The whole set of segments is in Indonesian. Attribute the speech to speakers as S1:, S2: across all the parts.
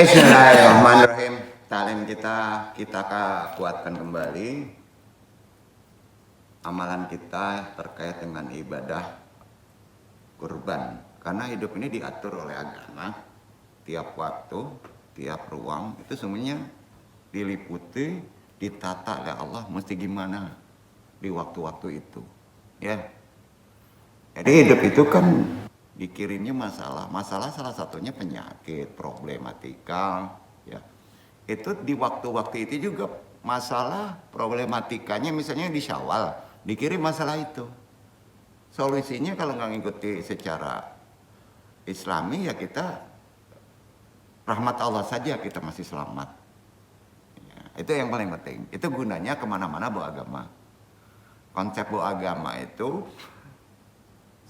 S1: Bismillahirrahmanirrahim. Talim kita kuatkan kembali amalan kita terkait dengan ibadah kurban. Karena hidup ini diatur oleh agama, tiap waktu, tiap ruang itu semuanya diliputi, ditata oleh Allah mesti gimana di waktu-waktu itu. Ya. Jadi hidup itu kan dikirimnya masalah salah satunya penyakit, problematika, ya. Itu di waktu-waktu itu juga masalah problematikanya, misalnya di Syawal dikirim masalah itu. Solusinya kalau nggak ngikuti secara Islami ya kita rahmat Allah saja kita masih selamat. Ya, itu yang paling penting. Itu gunanya kemana-mana bawa agama. Konsep bawa agama itu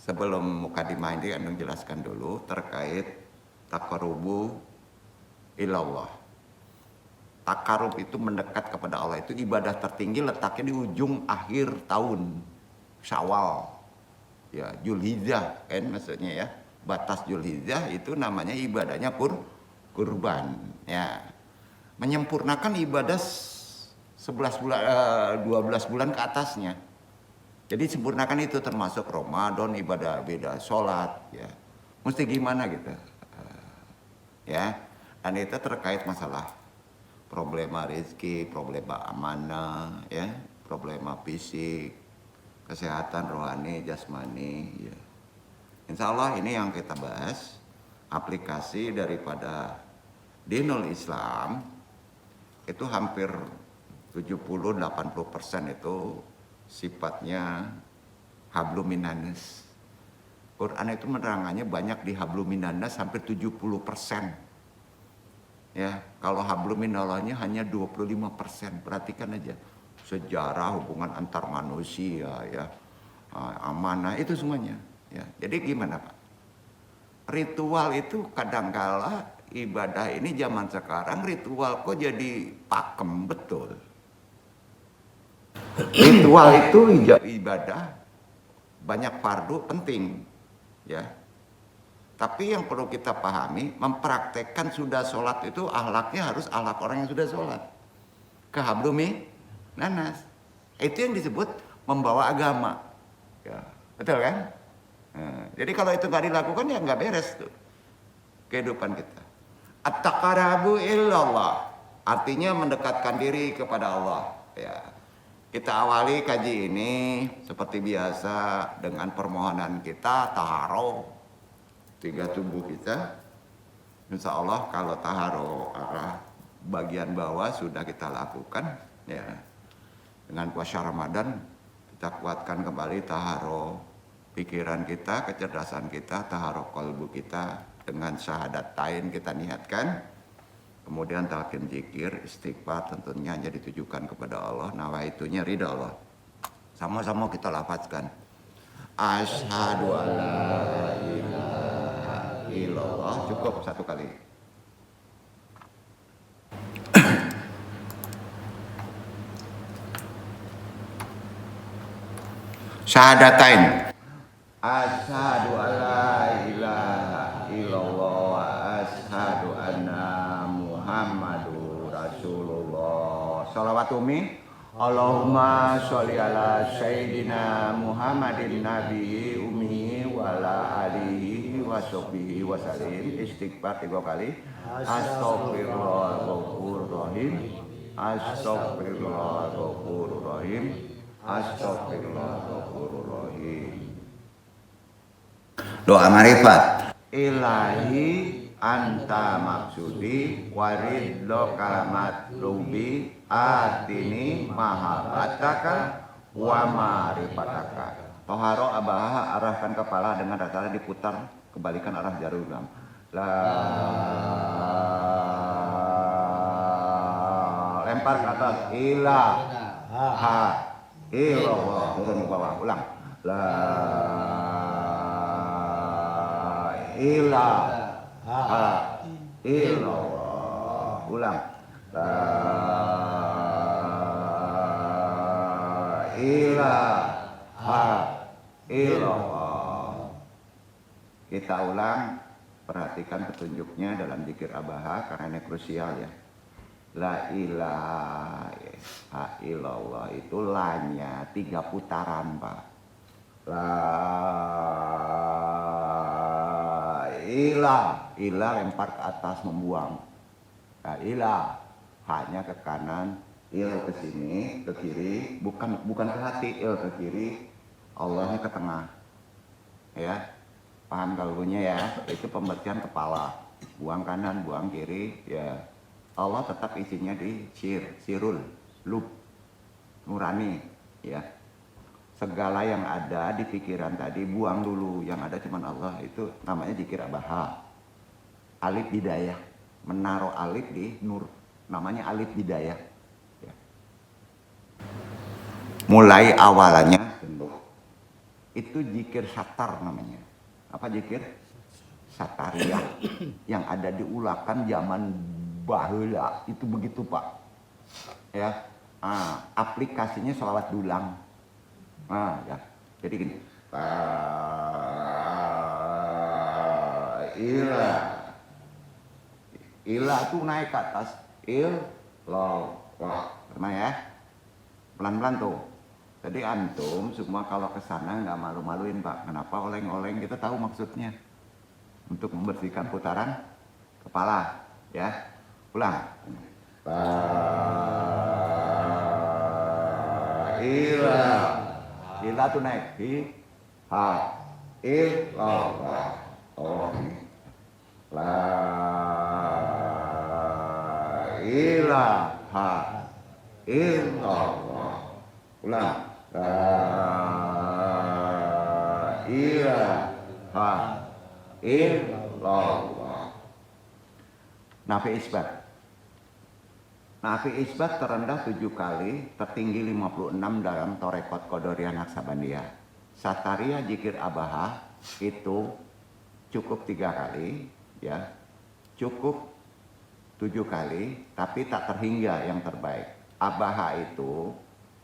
S1: sebelum mukadimah ini Anda jelaskan dulu terkait taqarrubu ilallah. Takarub itu mendekat kepada Allah, itu ibadah tertinggi letaknya di ujung akhir tahun Syawal. Ya, Zulhijjah kan maksudnya ya. Batas Zulhijjah itu namanya ibadahnya kurban ya. Menyempurnakan ibadah 12 bulan ke atasnya. Jadi sempurnakan itu termasuk Ramadan, ibadah beda, sholat, ya. Mesti gimana gitu. Ya, dan itu terkait masalah problema rezeki, problema amanah, ya, problema fisik, kesehatan rohani, jasmani, ya. Insya Allah ini yang kita bahas, aplikasi daripada Dinul Islam, itu hampir 70-80% itu sifatnya habluminanas. Quran itu menerangannya banyak di habluminanas sampai 70%. Ya, kalau habluminallahnya hanya 25%. Perhatikan aja. Sejarah hubungan antar manusia ya. Amanah itu semuanya, ya. Jadi gimana, Pak? Ritual itu kadangkala ibadah ini zaman sekarang ritual kok jadi pakem betul. Ritual itu ibadah banyak fardu penting, ya. Tapi yang perlu kita pahami, mempraktekkan sudah sholat itu akhlaknya harus akhlak orang yang sudah sholat. Kehablumi nanas. Itu yang disebut membawa agama. Ya, betul kan? Nah, jadi kalau itu nggak dilakukan ya nggak beres tuh kehidupan kita. At-taqarrabu illallah. Artinya mendekatkan diri kepada Allah. Ya. Kita awali kaji ini seperti biasa dengan permohonan kita taharoh 3 tubuh kita. Insya Allah kalau taharoh arah bagian bawah sudah kita lakukan, ya. Dengan puasa Ramadan kita kuatkan kembali taharoh pikiran kita, kecerdasan kita, taharoh qalbu kita dengan syahadatain kita niatkan. Kemudian talqin zikir, istighfar tentunya hanya ditujukan kepada Allah. Nawaitunya ridha Allah. Sama-sama kita lafazkan. Asyhadu alla ilaha illallah. Cukup satu kali. Syahadatain. Asyhadu alla ilaha illallah wa asyhadu anna Muhammadur Rasulullah. Shalawat umi. Allahumma sholli ala sayyidina Muhammadin nabiyyi ummi wa ala alihi wa sahbihi wa sallim. Istighfar 3 kali. Astaghfirullahaladzim. Astaghfirullahaladzim. Astaghfirullahaladzim. Doa marifat. Ilahi anta maksudi waridlo kalamat lubi atini mahabataka wa marifataka. Toharo abaha arahkan kepala dengan rata diputar kebalikan arah jarum. Lempar ke atas. Ilaha illallah. Turun ke bawah. Ulang. La ilaha illallah. Ulang. La ilaha illallah. Kita ulang perhatikan petunjuknya dalam zikir abaha karena ini krusial ya. La ilaha illallah itu lanya 3 putaran Pak. La ilah lempar ke atas membuang. La ilah hanya ke kanan, il ke sini, ke kiri, bukan ke hati, il ke kiri, Allahnya ke tengah. Ya. Paham kalbunya ya? Itu pembersihan kepala. Buang kanan, buang kiri, ya. Allah tetap isinya di sirul, lub, nurani, ya. Segala yang ada di pikiran tadi buang dulu, yang ada cuma Allah. Itu namanya zikir abaha. Alif hidayah, menaruh alif di nur, namanya alif hidayah. Ya. Mulai awalnya itu zikir satar namanya. Apa zikir? Satariyah yang ada diulakan zaman baheula itu begitu Pak. Ya. Aplikasinya sholawat dulang. Ya. Jadi gini. Ilah tuh naik ke atas. Pernah ya? Pelan-pelan tuh. Jadi antum semua kalau ke sana nggak malu-maluin Pak. Kenapa oleng-oleng? Kita tahu maksudnya. Untuk membersihkan putaran kepala. Ya. Ulang. Ilah tuh naik. La ilaha illallah. Ulang. La ilaha illallah. Nafi isbat. Nafi isbat terendah 7 kali, tertinggi 56 dalam Torekot Qadoriyah Naqsabandiyah. Satariyah zikir abaha itu cukup 3 kali, ya. Cukup 7 kali, tapi tak terhingga yang terbaik. Abaha itu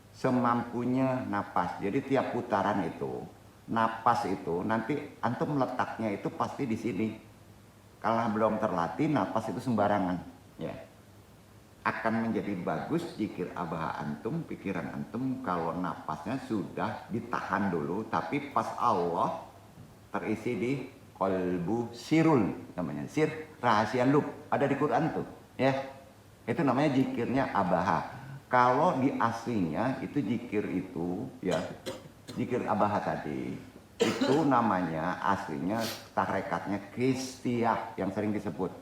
S1: semampunya napas. Jadi tiap putaran itu, napas itu nanti antum letaknya itu pasti di sini. Kalau belum terlatih, napas itu sembarangan, ya. Akan menjadi bagus zikir abaha antum, pikiran antum kalau napasnya sudah ditahan dulu, tapi pas Allah terisi di qalbu sirul, namanya sir, rahasia lub, ada di Quran tuh, ya. Itu namanya zikirnya abaha. Kalau di aslinya itu zikir itu, ya, zikir abaha tadi itu namanya aslinya tarekatnya Kristiyah yang sering disebut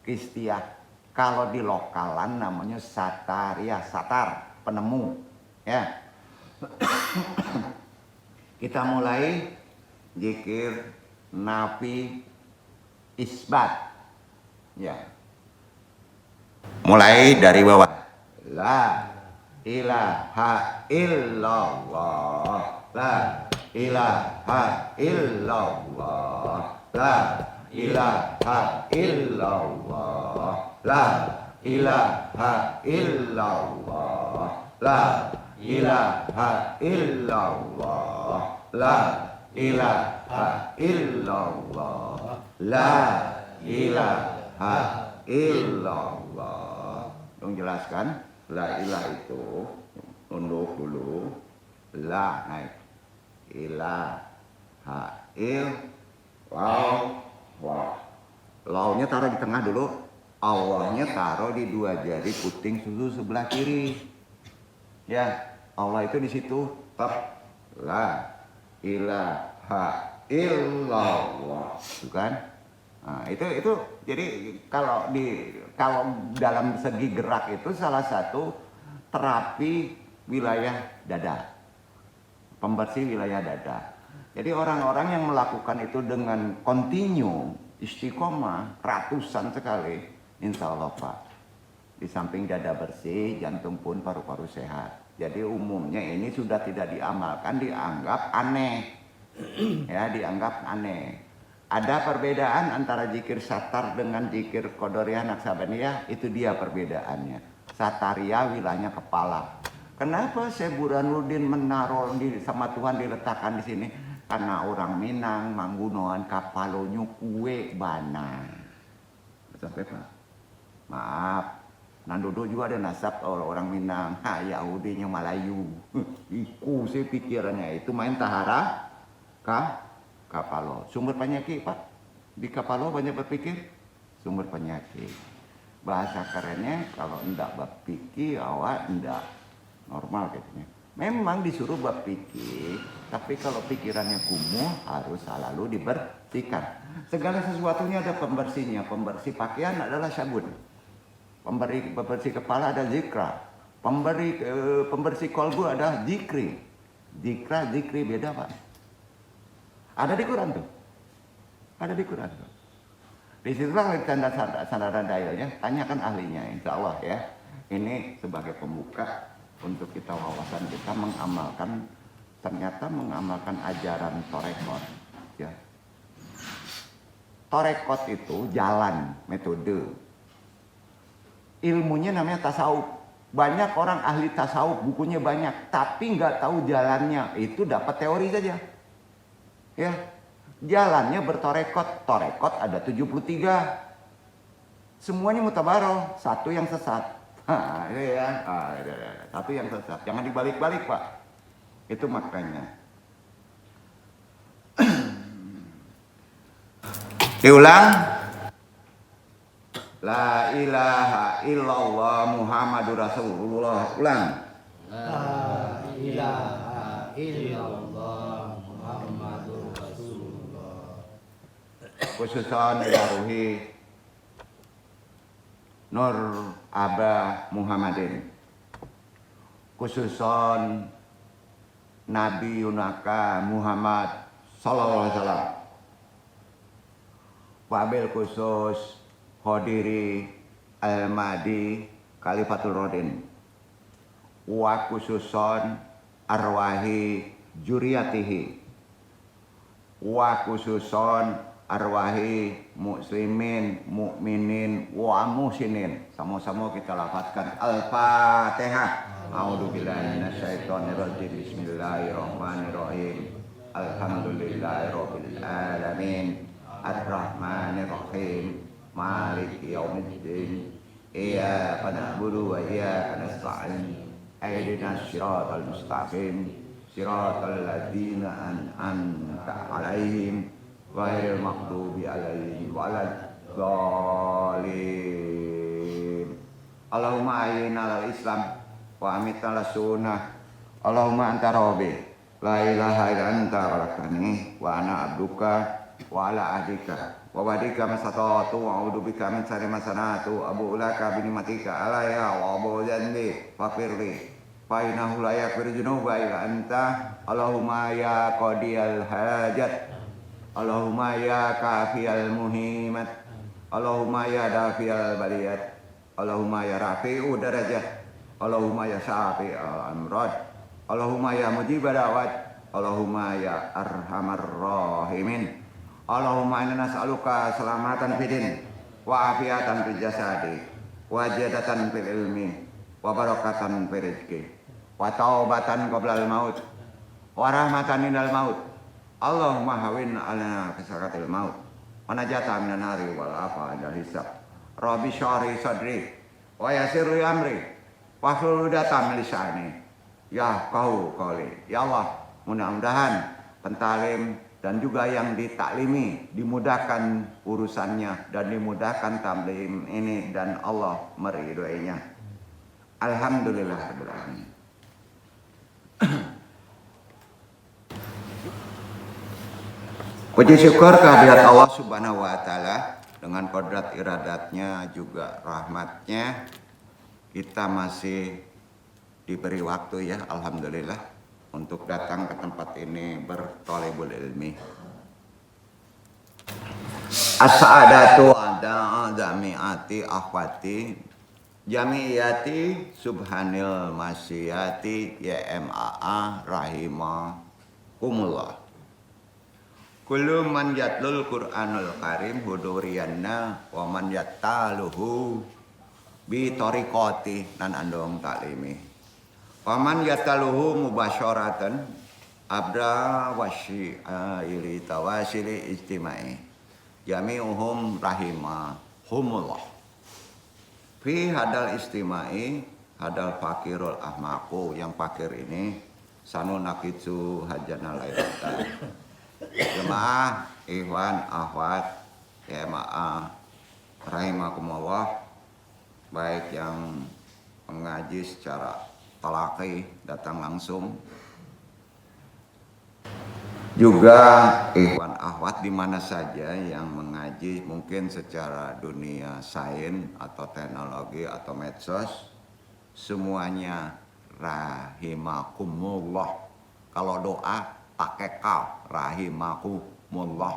S1: Kristiyah. Kalau di lokalan namanya satariyah, satar, penemu, ya. Kita mulai zikir nafi isbat, ya. Mulai dari bawah. La ilaha illallah, la ilaha illallah, la ilaha illallah, la ilaha illallah, la ilaha illallah, la ilaha illallah, la ilaha illallah. Dong jelaskan, la ilah itu nunduk dulu, la naik, ilaha illallah. Launya taruh di tengah dulu, Allahnya taruh di 2 jari puting susu sebelah kiri. Ya, Allah itu di situ. Tep, la ilaha illallah, bukan? Nah, itu jadi kalau dalam segi gerak itu salah satu terapi wilayah dada, pembersih wilayah dada. Jadi orang-orang yang melakukan itu dengan kontinu, istiqomah, ratusan sekali, insya Allah Pak, di samping dada bersih, jantung pun paru-paru sehat. Jadi umumnya ini sudah tidak diamalkan, dianggap aneh, ya, dianggap aneh. Ada perbedaan antara zikir satar dengan zikir Qadoriyah Naqsabandiyah, itu dia perbedaannya. Satariyah wilayahnya kepala. Kenapa Syekh Burhanuddin menaruh sama Tuhan diletakkan di sini? karena orang Minang manggunoan kapalonyo kue bana. Sampai Pak. Maaf. Nandodo juga ada nasab orang Minang. Yahudinya Melayu. Iku sih pikirannya itu main tahara kapalo. Sumber penyakit Pak. Di kapalo banyak berpikir. Sumber penyakit. Bahasa kerennya kalau enggak berpikir awak enggak normal katanya. Memang disuruh berpikir, tapi kalau pikirannya kumuh harus selalu dibersihkan. Segala sesuatunya ada pembersihnya. Pembersih pakaian adalah sabun. Pembersih kepala ada zikra. Pembersih kolbu ada zikri. Zikri beda Pak. Ada di Quran tuh. Ada di Quran tuh. Di situlah tanda sandaran dalilnya. Tanyakan ahlinya, insya Allah ya. Ini sebagai pembuka untuk kita wawasan kita mengamalkan ajaran torekot ya. Torekot itu jalan, metode. Ilmunya namanya tasawuf. Banyak orang ahli tasawuf, bukunya banyak, tapi nggak tahu jalannya. Itu dapat teori saja. Ya. Jalannya bertorekot. Torekot ada 73. Semuanya mutabaroh, satu yang sesat. Ya. Satu yang sesat. Jangan dibalik-balik Pak. Itu maknanya. Diulang. La ilaha illallah Muhammadur Rasulullah. Ulang.
S2: La ilaha illallah Muhammadur Rasulullah.
S1: Khususan ilaruhi Nur Abah Muhammadin. Khususan Nabi Yunaka Muhammad sallallahu alaihi wasallam. Wabil khusus Hodiri Al-Mahdi Khalifatul Rodin. Wa khususon arwahi juriyatihi. Wa khususon arwahi muslimin, mukminin, wa muhsinin. Sama-sama kita lafazkan Al-Fatihah. A'udzubillahi minasyaitonirrajim. Bismillahirrahmanirrahim. Alhamdulillahirabbil alamin. Ar-Rahmanirrahim. Maliki yaumiddin. Iyyaka na'budu wa iyyaka nasta'in. Ihdinas siratal mustaqim. Siratal ladzina an'amta 'alaihim ghairil maghdubi 'alaihim waladdallin. Allahumma ahyina 'alal Islam wa amitna 'alas sunnah. Allahumma anta rabbi la ilaha illa anta khalaqtani wa ana 'abduka wa ala ahdika wa wa'dika masata'tu wa a'udzu bika min syarri ma sana'tu abu'u laka bi ni'matika alayya wa abu'u dzanbi faghfirli fa innahu la yaghfiru dzunuba illa anta. Allahumma ya qadiyal hajat. Allahumma ya kafiyal muhimat. Allahumma ya dafiyal baliyat. Allahumma ya rafi'u darajat. Allahumma ya syafi'al amrad. Allahumma ya mujibad da'wat. Allahumma ya arhamar rahimin. Allahumma inna nas'aluka salamatan fidin wa afiatan fil jasadi wa jadatan fil ilmi wa barakatan fil rizqi wa taubatan qoblal maut wa rahmatan minal maut. Allahumma hawin alana kasakatil maut wa najata minan nari wal afa indal hisab. Rabbi syari sadri wa yassirli amri wa hlul 'uqdatam min lisani yafqahu qawli. Ya Allah, mudah-mudahan pentalim dan juga yang ditaklimi dimudahkan urusannya dan dimudahkan taklim ini dan Allah meridhoinya. Alhamdulillahirabbil alamin. Puji syukur kehadirat Allah Subhanahu wa taala dengan kodrat iradatnya juga rahmatnya kita masih diberi waktu ya, alhamdulillah, untuk datang ke tempat ini bertolebul ilmi. As-sa'adatu ada jami'ati akhwati jami'iyati subhanil masyiyati YMAA rahimakumullah. Kullu man yatlul Qur'anul Karim huduriyanna wa man yattaluhu bi tariqati nan andong taklimi. Wa man yattaluhu mubasyaratan abda wasyi'aili tawasili istimai jami'uhum rahimahumullah fi hadal istimai hadal fakirul ahmaku. Yang fakir ini sanunakitsu hajana lailatan. Jemaah ikhwan akhwat ya maaf rahimakumullah, baik yang mengaji secara talaqi datang langsung, juga ikhwan akhwat di mana saja yang mengaji mungkin secara dunia sains atau teknologi atau medsos, semuanya rahimakumullah. Kalau doa pakai kaf, rahimakumullah.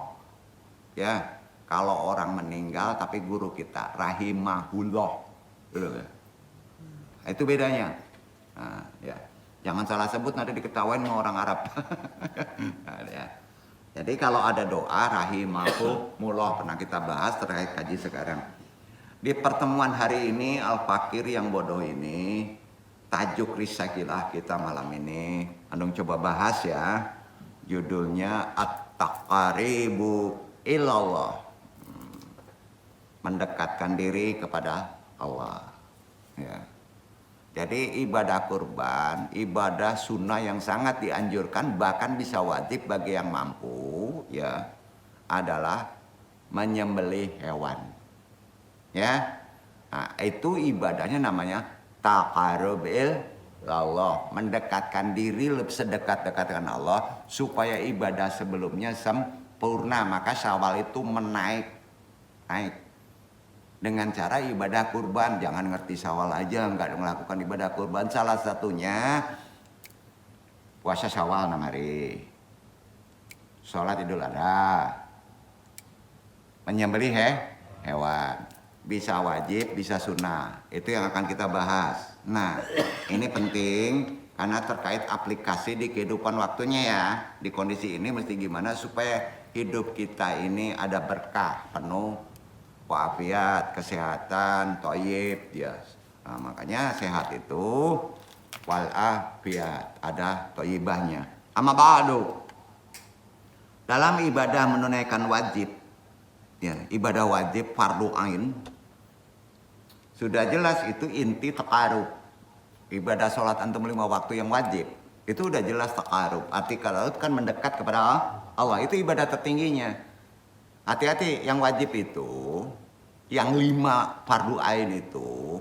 S1: Ya, kalau orang meninggal tapi guru kita rahimahullah. Itu bedanya. Nah, ya. Jangan salah sebut, nanti diketawain sama orang Arab. Nah, ya. Jadi kalau ada doa rahimahumullah, pernah kita bahas terkait kaji sekarang. Di pertemuan hari ini Al-Fakir yang bodoh ini, tajuk risalah kita malam ini, Andung coba bahas ya. Judulnya At-Taqaribu Ilallah. Mendekatkan diri kepada Allah. Ya. Jadi ibadah kurban, ibadah sunnah yang sangat dianjurkan, bahkan bisa wajib bagi yang mampu, ya, adalah menyembelih hewan. Ya, nah, itu ibadahnya namanya taqarrub ilallah, mendekatkan diri lebih sedekat-dekat dengan Allah supaya ibadah sebelumnya sempurna. Maka Syawal itu naik dengan cara ibadah kurban. Jangan ngerti Syawal aja nggak melakukan ibadah kurban. Salah satunya puasa Syawal 6 hari, sholat Idul Adha, menyembelih hewan, bisa wajib bisa sunnah. Itu yang akan kita bahas. Nah, ini penting karena terkait aplikasi di kehidupan waktunya ya. Di kondisi ini mesti gimana supaya hidup kita ini ada berkah penuh, wa'afiat, kesehatan, thayyib, ya. Nah, makanya sehat itu walafiat, ada thayyibahnya. Amma ba'du. Dalam ibadah menunaikan wajib, ya, ibadah wajib fardu ain, sudah jelas itu inti taqarrub. Ibadah sholat antum 5 waktu yang wajib, itu udah jelas taqarrub. Arti kalau itu kan mendekat kepada Allah, itu ibadah tertingginya. Hati-hati, yang wajib itu, yang 5 fardu ain itu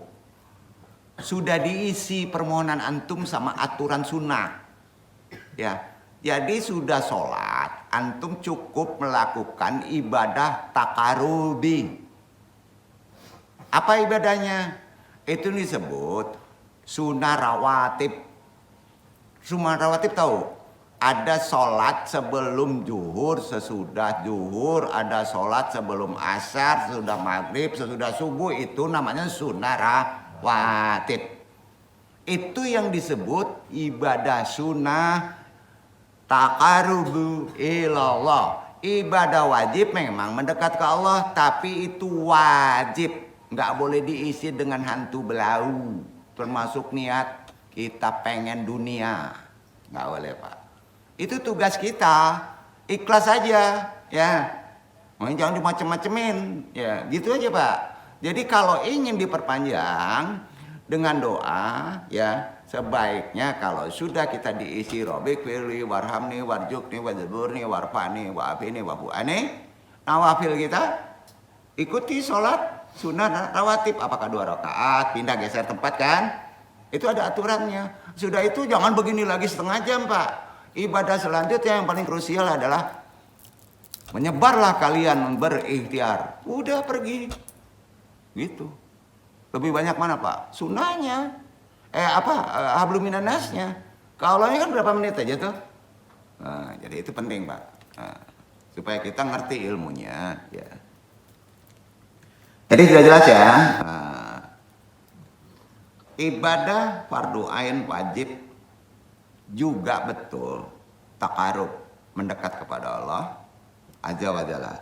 S1: sudah diisi permohonan antum sama aturan sunnah. Ya, jadi sudah sholat, antum cukup melakukan ibadah taqarrubi. Apa ibadahnya? Itu disebut sunnah rawatib. Sunnah rawatib tahu? Ada sholat sebelum zuhur, sesudah zuhur, ada sholat sebelum asar, sesudah maghrib, sesudah subuh, itu namanya sunnah rawatib. Itu yang disebut ibadah sunnah taqarrubu ilallah. Ibadah wajib memang mendekat ke Allah, tapi itu wajib, nggak boleh diisi dengan hantu belau, termasuk niat kita pengen dunia, nggak boleh Pak. Itu tugas kita, ikhlas aja, ya. Jangan dimacem-macemin, ya. Gitu aja Pak. Jadi kalau ingin diperpanjang dengan doa, ya, sebaiknya kalau sudah kita diisi Rabbik firli warhamni warjukni wadzburni warfani wa'afini wa'fu'ani, nawafil kita ikuti sholat sunnah rawatib, apakah 2 rakaat, pindah geser tempat kan? Itu ada aturannya. Sudah itu jangan begini lagi setengah jam Pak. Ibadah selanjutnya yang paling krusial adalah menyebarlah kalian berikhtiar. Udah pergi. Gitu. Lebih banyak mana Pak? Sunnahnya. Hablum minan nasnya. Kalau ini kan berapa menit aja tuh? Nah, jadi itu penting Pak. Nah, supaya kita ngerti ilmunya. Ya. Jadi sudah jelas ya. Nah, ibadah fardu ain wajib juga betul taqarrub, mendekat kepada Allah azza wa jalla.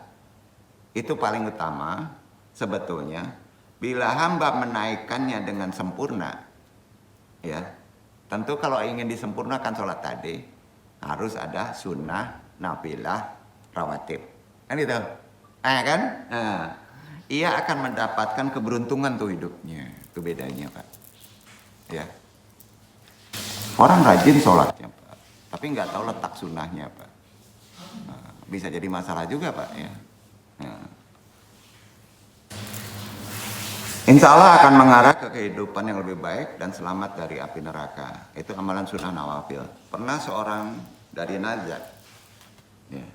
S1: Itu paling utama sebetulnya. Bila hamba menaikkannya dengan sempurna, ya, tentu kalau ingin disempurnakan sholat tadi, harus ada sunnah, nafilah, rawatib. Kan itu? Kan? Nah, ia akan mendapatkan keberuntungan tuh hidupnya. Itu bedanya, Pak. Ya. Orang rajin sholatnya, Pak. Tapi nggak tahu letak sunnahnya, Pak. Nah, bisa jadi masalah juga, Pak. Ya. Nah. Insya Allah akan mengarah ke kehidupan yang lebih baik dan selamat dari api neraka. Itu amalan sunnah nawafil. Pernah seorang dari Najd ya,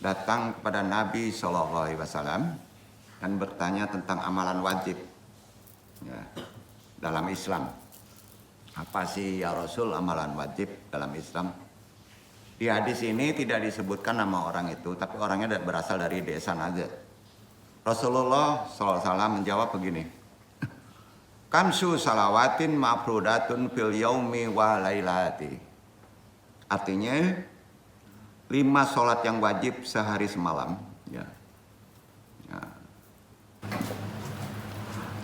S1: datang kepada Nabi SAW dan bertanya tentang amalan wajib ya, dalam Islam. Apa sih ya Rasul amalan wajib dalam Islam? Di hadis ini tidak disebutkan nama orang itu, tapi orangnya berasal dari desa Najd. Rasulullah SAW menjawab begini, kamsu salawatin ma'frudatun fil yaumi wa lailati. Artinya 5 sholat yang wajib sehari semalam. Ya. Ya.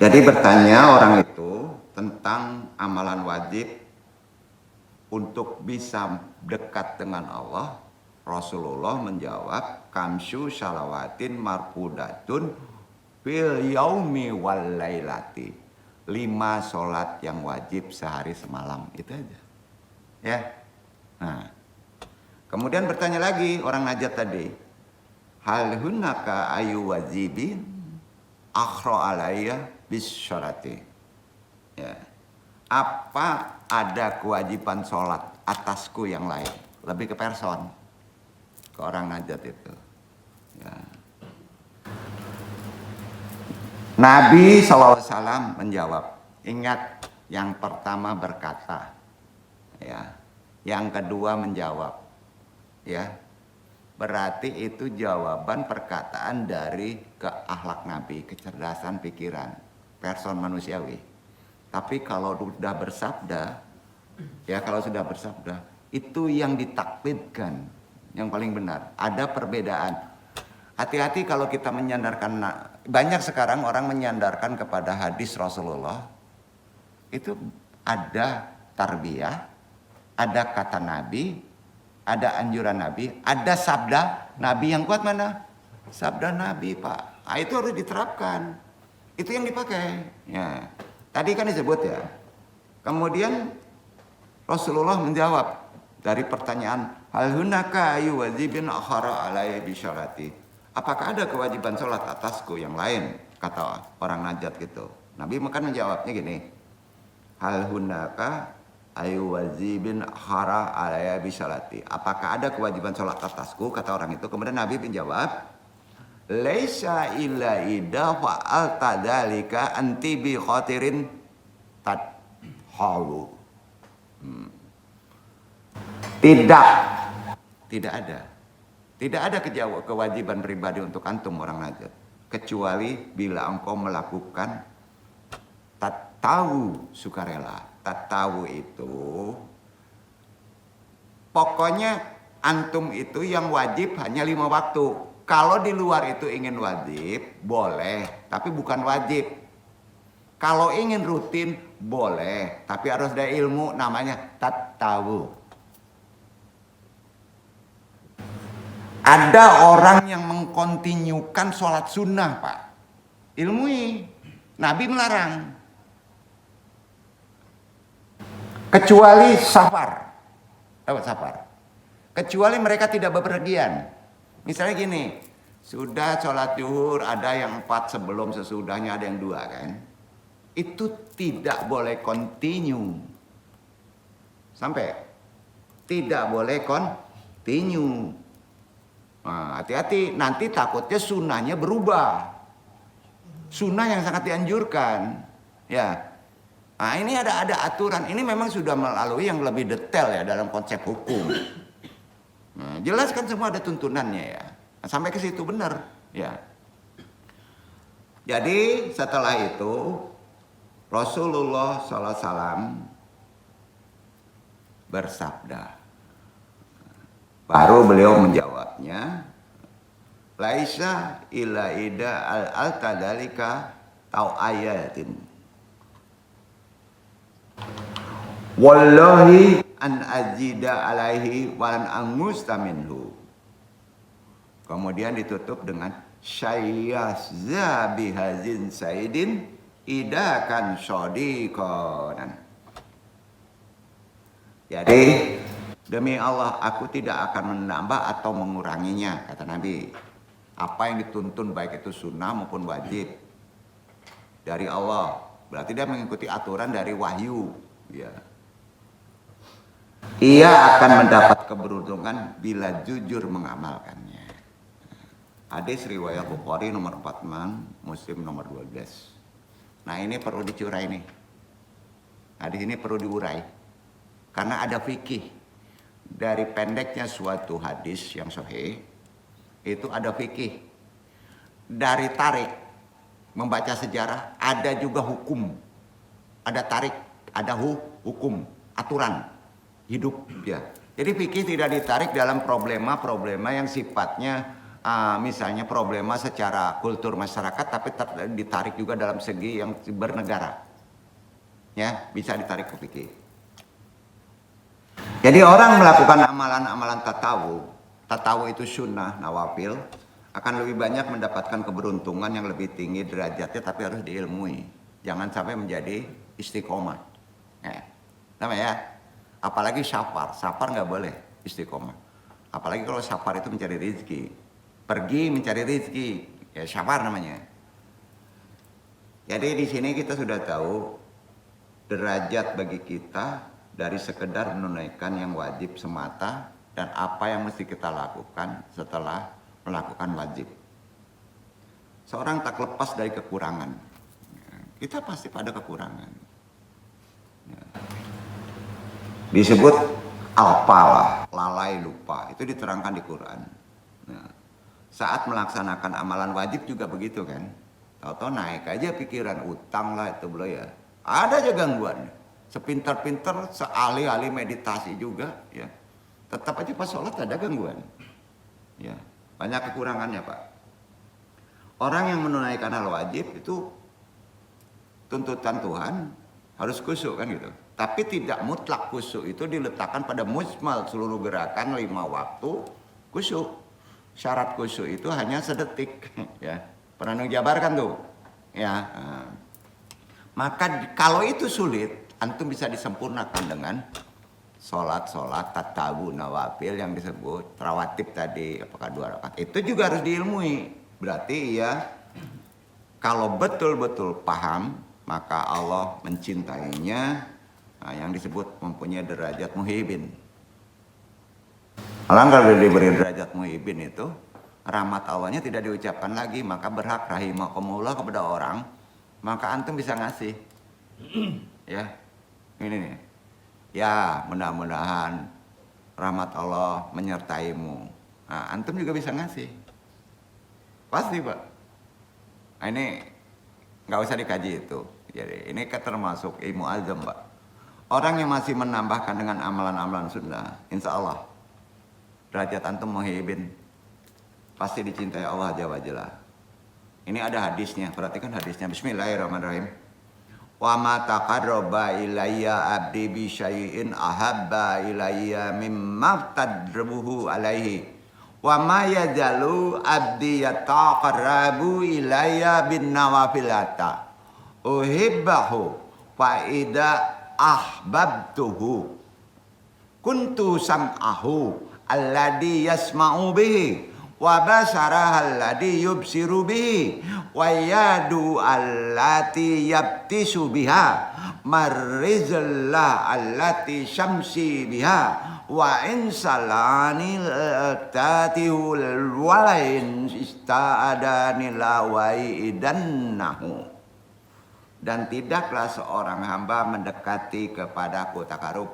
S1: Jadi bertanya orang itu tentang amalan wajib untuk bisa dekat dengan Allah. Rasulullah menjawab, kamsu salawatin marfudatun fil yaumi wal lailati. 5 sholat yang wajib sehari semalam. Itu aja. Ya. Nah. Kemudian bertanya lagi orang Najd tadi, hal hunaka ayu wajibin akhra alayya bis sholati. Ya. Apa ada kewajiban sholat atasku yang lain? Lebih ke person. Ke orang Najd itu. Ya. Nabi SAW menjawab, ingat yang pertama berkata, ya, yang kedua menjawab, ya, berarti itu jawaban perkataan dari keakhlak Nabi, kecerdasan pikiran, person manusiawi. Tapi kalau sudah bersabda, ya kalau sudah bersabda, itu yang ditaklidkan, yang paling benar. Ada perbedaan. Hati-hati kalau kita menyandarkan, banyak sekarang orang menyandarkan kepada hadis Rasulullah. Itu ada tarbiyah, ada kata Nabi, ada anjuran Nabi, ada sabda Nabi. Yang kuat mana? Sabda Nabi, Pak. Nah, itu harus diterapkan. Itu yang dipakai. Ya. Tadi kan disebut ya. Kemudian Rasulullah menjawab dari pertanyaan, hal hunaka ayu wajibin akhara alayya bisyarati. Apakah ada kewajiban sholat atasku yang lain? Kata orang Najd gitu. Nabi makan menjawabnya gini, hal hunaka ayu wajibin akhara alayya bisyarati. Apakah ada kewajiban sholat atasku? Kata orang itu. Kemudian Nabi menjawab, laisa illa idza fa'alta dzalika anti bi khatirin tadhawu. Tidak ada kewajiban pribadi untuk antum orang Najd, kecuali bila engkau melakukan tatawu sukarela. Tatawu itu pokoknya antum itu yang wajib hanya 5 waktu. Kalau di luar itu ingin wajib, boleh, tapi bukan wajib. Kalau ingin rutin, boleh, tapi harus ada ilmu namanya tatawu. Ada orang yang mengkontinyukan sholat sunnah, Pak. Ilmui. Nabi melarang. Kecuali safar. Tahu safar? Kecuali mereka tidak bepergian. Misalnya gini, sudah sholat zuhur, ada yang 4 sebelum sesudahnya, ada yang 2 kan. Itu tidak boleh continue. Sampai. Tidak boleh continue. Nah, hati-hati, nanti takutnya sunnahnya berubah. Sunnah yang sangat dianjurkan. Ya. Nah, ini ada aturan. Ini memang sudah melalui yang lebih detail ya dalam konsep hukum. Nah, jelas kan semua ada tuntunannya ya. Nah, sampai ke situ benar. Ya. Jadi setelah itu Rasulullah SAW bersabda. Baru beliau menjawabnya, laisa illa ida al-tadalika tau ayatin. Wallahi an azida alaihi walan angusta minhu. Kemudian ditutup dengan syayyazza bihazin saidin idakan shodiqan. Jadi demi Allah aku tidak akan menambah atau menguranginya, kata Nabi. Apa yang dituntun baik itu sunnah maupun wajib dari Allah, berarti dia mengikuti aturan dari wahyu, ya. Ia akan mendapat keberuntungan bila jujur mengamalkannya. Hadis riwayat Bukhari nomor 46, Muslim nomor 12. Nah ini perlu dicurai nih. Hadis ini perlu diurai. Karena ada fikih. Dari pendeknya suatu hadis yang sahih, itu ada fikih. Dari tarik, membaca sejarah, ada juga hukum. Ada tarik, ada hukum, aturan hidup, ya. Jadi fikih tidak ditarik dalam problema-problema yang sifatnya misalnya problema secara kultur masyarakat, tapi ditarik juga dalam segi yang bernegara. Ya, bisa ditarik ke fikih. Jadi orang melakukan amalan-amalan tatawu itu sunnah, nawafil, akan lebih banyak mendapatkan keberuntungan yang lebih tinggi derajatnya, tapi harus diilmui. Jangan sampai menjadi istiqomah. Ya. Apalagi safar nggak boleh istiqomah. Apalagi kalau safar itu mencari rezeki, pergi mencari rezeki, ya safar namanya. Jadi di sini kita sudah tahu derajat bagi kita dari sekedar menunaikan yang wajib semata dan apa yang mesti kita lakukan setelah melakukan wajib. Seorang tak lepas dari kekurangan. Kita pasti pada kekurangan. Disebut alpalah, lalai lupa. Itu diterangkan di Quran. Nah, saat melaksanakan amalan wajib juga begitu kan. Tahu-tahu naik aja pikiran utang lah itu belum ya. Ada aja gangguan. Sepintar-pintar, seahli-ahli meditasi juga, ya. Tetap aja pas sholat ada gangguan. Ya, banyak kekurangannya Pak. Orang yang menunaikan hal wajib itu tuntutan Tuhan harus khusyuk kan gitu. Tapi tidak mutlak khusyuk itu diletakkan pada mujmal seluruh gerakan 5 waktu khusyuk. Syarat khusyuk itu hanya sedetik, ya. Pernah jabarkan tuh, ya. Maka kalau itu sulit, antum bisa disempurnakan dengan sholat tatawu nawafil yang disebut rawatib tadi, apakah 2 rakaat. Itu juga harus diilmui. Berarti ya kalau betul-betul paham, maka Allah mencintainya, yang disebut mempunyai derajat muhibin. Orang kalau diberi derajat muhibin itu, rahmat Allahnya tidak diucapkan lagi, maka berhak rahimakumullah kepada orang, maka antum bisa ngasih. Ya. Ini nih. Ya, mudah-mudahan rahmat Allah menyertaimu. Nah, antum juga bisa ngasih. Pasti, Pak. Nah, ini nggak usah dikaji itu. Jadi, ini termasuk ilmu azam, Pak. Orang yang masih menambahkan dengan amalan-amalan sunnah, insya Allah derajat antum muhibin, pasti dicintai Allah Jalla wa'ala. Ini ada hadisnya, perhatikan hadisnya. Bismillahirrahmanirrahim. Wa ma taqarraba ilayya abdi bi syai'in ahabba ilayya mimma tadrubuhu alaihi wa ma yazalu abdi yataqarrabu ilayya bin nawafilata uhibbahu fa idza ahbabtuhu kuntu sam'ahu alladhi yasma'u bihi wa basaraha alladhi yubsiru bihi wa yadu allati yabtisu biha marizallah allati syamsi biha wa insalani tatihu walain ista'adani lawai idannahu. Dan tidaklah seorang hamba mendekati kepadaku takarub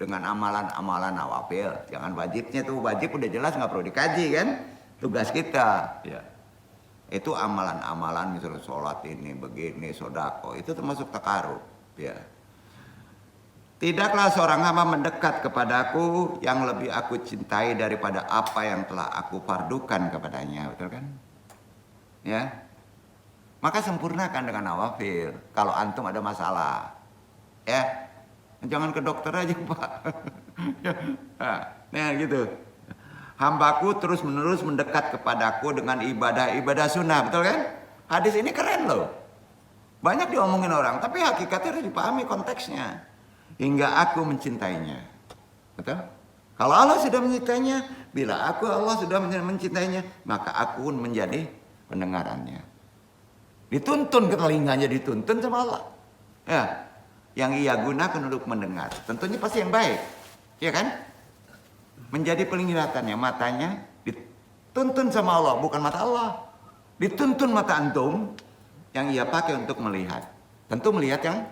S1: dengan amalan-amalan nawafil. Jangan wajibnya tuh, wajib udah jelas nggak perlu dikaji kan, tugas kita. Ya. Itu amalan-amalan misalnya sholat ini, begini, sodako, itu termasuk takarub. Ya. Tidaklah seorang hamba mendekat kepadaku yang lebih aku cintai daripada apa yang telah aku fardukan kepadanya, betul kan? Ya. Maka sempurnakan dengan nawafil. Kalau antum ada masalah, ya. Jangan ke dokter aja Pak. Nah gitu. Hambaku terus menerus mendekat kepadaku dengan ibadah-ibadah sunnah, betul kan? Hadis ini keren loh. Banyak diomongin orang, tapi hakikatnya harus dipahami konteksnya. Hingga aku mencintainya. Betul? Kalau Allah sudah mencintainya, bila Allah sudah mencintainya, maka aku pun menjadi pendengarannya. Dituntun ke telinganya, dituntun sama Allah. Ya, yang ia gunakan untuk mendengar. Tentunya pasti yang baik. Ya kan? Menjadi penglihatannya, matanya dituntun sama Allah, bukan mata Allah. Dituntun mata antum yang ia pakai untuk melihat. Tentu melihat yang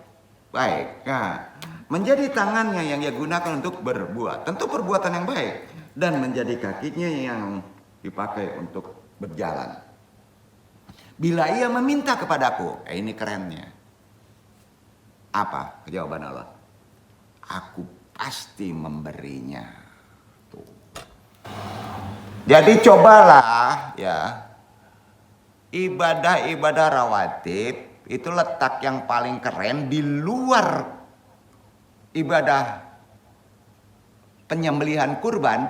S1: baik. Nah, menjadi tangannya yang ia gunakan untuk berbuat. Tentu perbuatan yang baik. Dan menjadi kakinya yang dipakai untuk berjalan. Bila ia meminta kepadaku, ini kerennya. Apa jawaban Allah? Aku pasti memberinya. Tuh. Jadi cobalah ya, ibadah-ibadah rawatib itu letak yang paling keren di luar ibadah penyembelihan kurban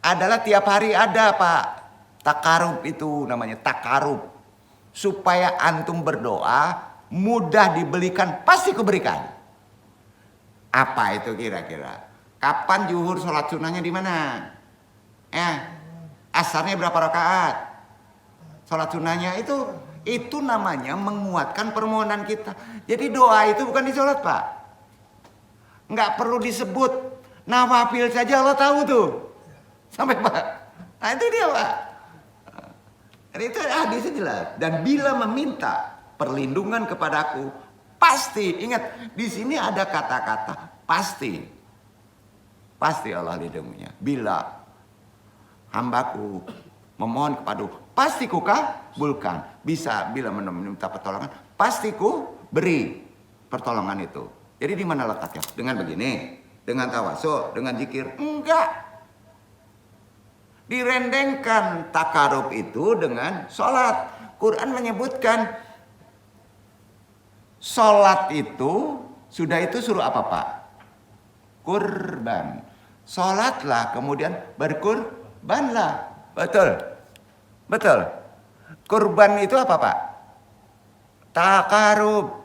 S1: adalah tiap hari ada Pak. Takarub itu namanya, takarub. Supaya antum berdoa mudah dibelikan, pasti kuberikan. Apa itu kira-kira? Kapan zuhur sholat sunnahnya di mana? Asarnya berapa rakaat? Sholat sunnahnya itu namanya menguatkan permohonan kita. Jadi doa itu bukan di sholat Pak. Nggak perlu disebut. Nawafil saja Allah tahu tuh. Sampai Pak. Nah itu dia Pak. Jadi itu hadisnya jelas. Dan bila meminta perlindungan kepadaku, pasti. Ingat, di sini ada kata-kata pasti. Pasti Allah lindunginya. Bila hambaku memohon kepadaku, pasti ku kabulkan. Bisa bila meminta pertolongan, pasti ku beri pertolongan itu. Jadi di mana letaknya? Dengan begini, dengan tawasul, dengan zikir? Enggak. Direndengkan takarub itu dengan sholat. Quran menyebutkan sholat itu suruh apa Pak? Kurban. Sholatlah kemudian berkurbanlah. Betul. Betul. Kurban itu apa Pak? Takarub.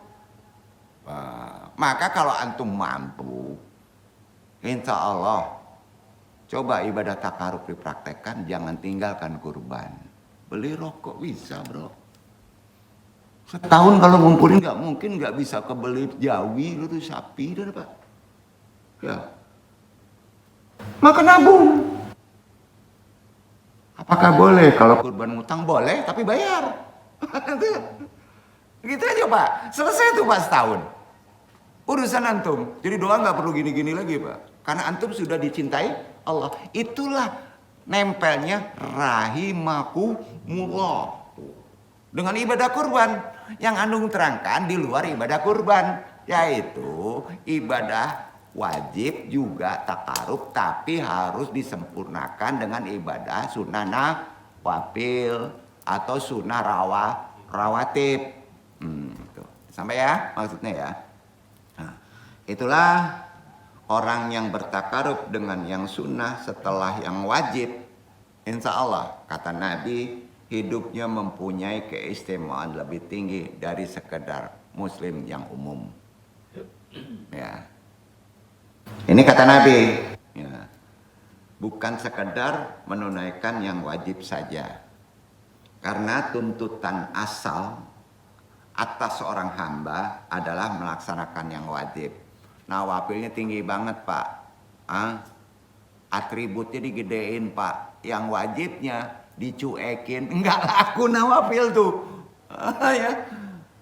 S1: Maka kalau antum mampu, insya Allah, coba ibadah takarub dipraktekkan, jangan tinggalkan kurban. Beli rokok bisa bro. Setahun kalau ngumpulin nggak mungkin nggak bisa kebeli jawi itu sapi dan Pak. Ya. Maka nabung. Apakah boleh kalau kurban ngutang? Boleh, tapi bayar. Gitu aja Pak. Selesai tuh Pak setahun. Urusan antum. Jadi doa nggak perlu gini-gini lagi Pak. Karena antum sudah dicintai Allah. Itulah nempelnya rahimakumullah. Dengan ibadah kurban. Yang antum terangkan di luar ibadah kurban. Yaitu ibadah wajib juga takarub. Tapi harus disempurnakan dengan ibadah sunnah nawafil. Atau sunnah rawatib. Sampai ya maksudnya ya. Nah, itulah orang yang bertakarub dengan yang sunnah setelah yang wajib. Insya Allah kata Nabi, hidupnya mempunyai keistimewaan lebih tinggi dari sekedar muslim yang umum. Ya. Ini kata Nabi. Ya. Bukan sekedar menunaikan yang wajib saja. Karena tuntutan asal atas seorang hamba adalah melaksanakan yang wajib. Nawafilnya tinggi banget Pak. Atributnya digedein Pak. Yang wajibnya dicuekin. Enggak laku nawafil tuh. Ya.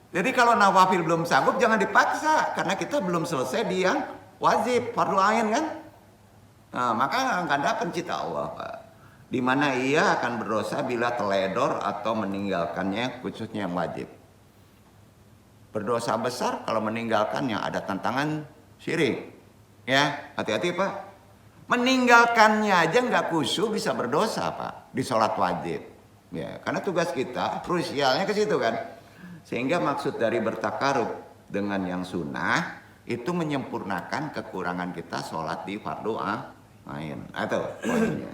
S1: Jadi kalau nawafil belum sanggup jangan dipaksa. Karena kita belum selesai di yang wajib. Fardu ain kan. Nah, maka akan dapat cita Allah Pak. Di mana ia akan berdosa bila teledor atau meninggalkannya khususnya yang wajib. Berdosa besar kalau meninggalkannya ada tantangan syirik. Ya, hati-hati Pak. Meninggalkannya aja nggak khusyuk bisa berdosa Pak di sholat wajib. Ya, karena tugas kita krusialnya ke situ kan. Sehingga maksud dari bertakarub dengan yang sunnah itu menyempurnakan kekurangan kita sholat di fardu ain. Itu poinnya.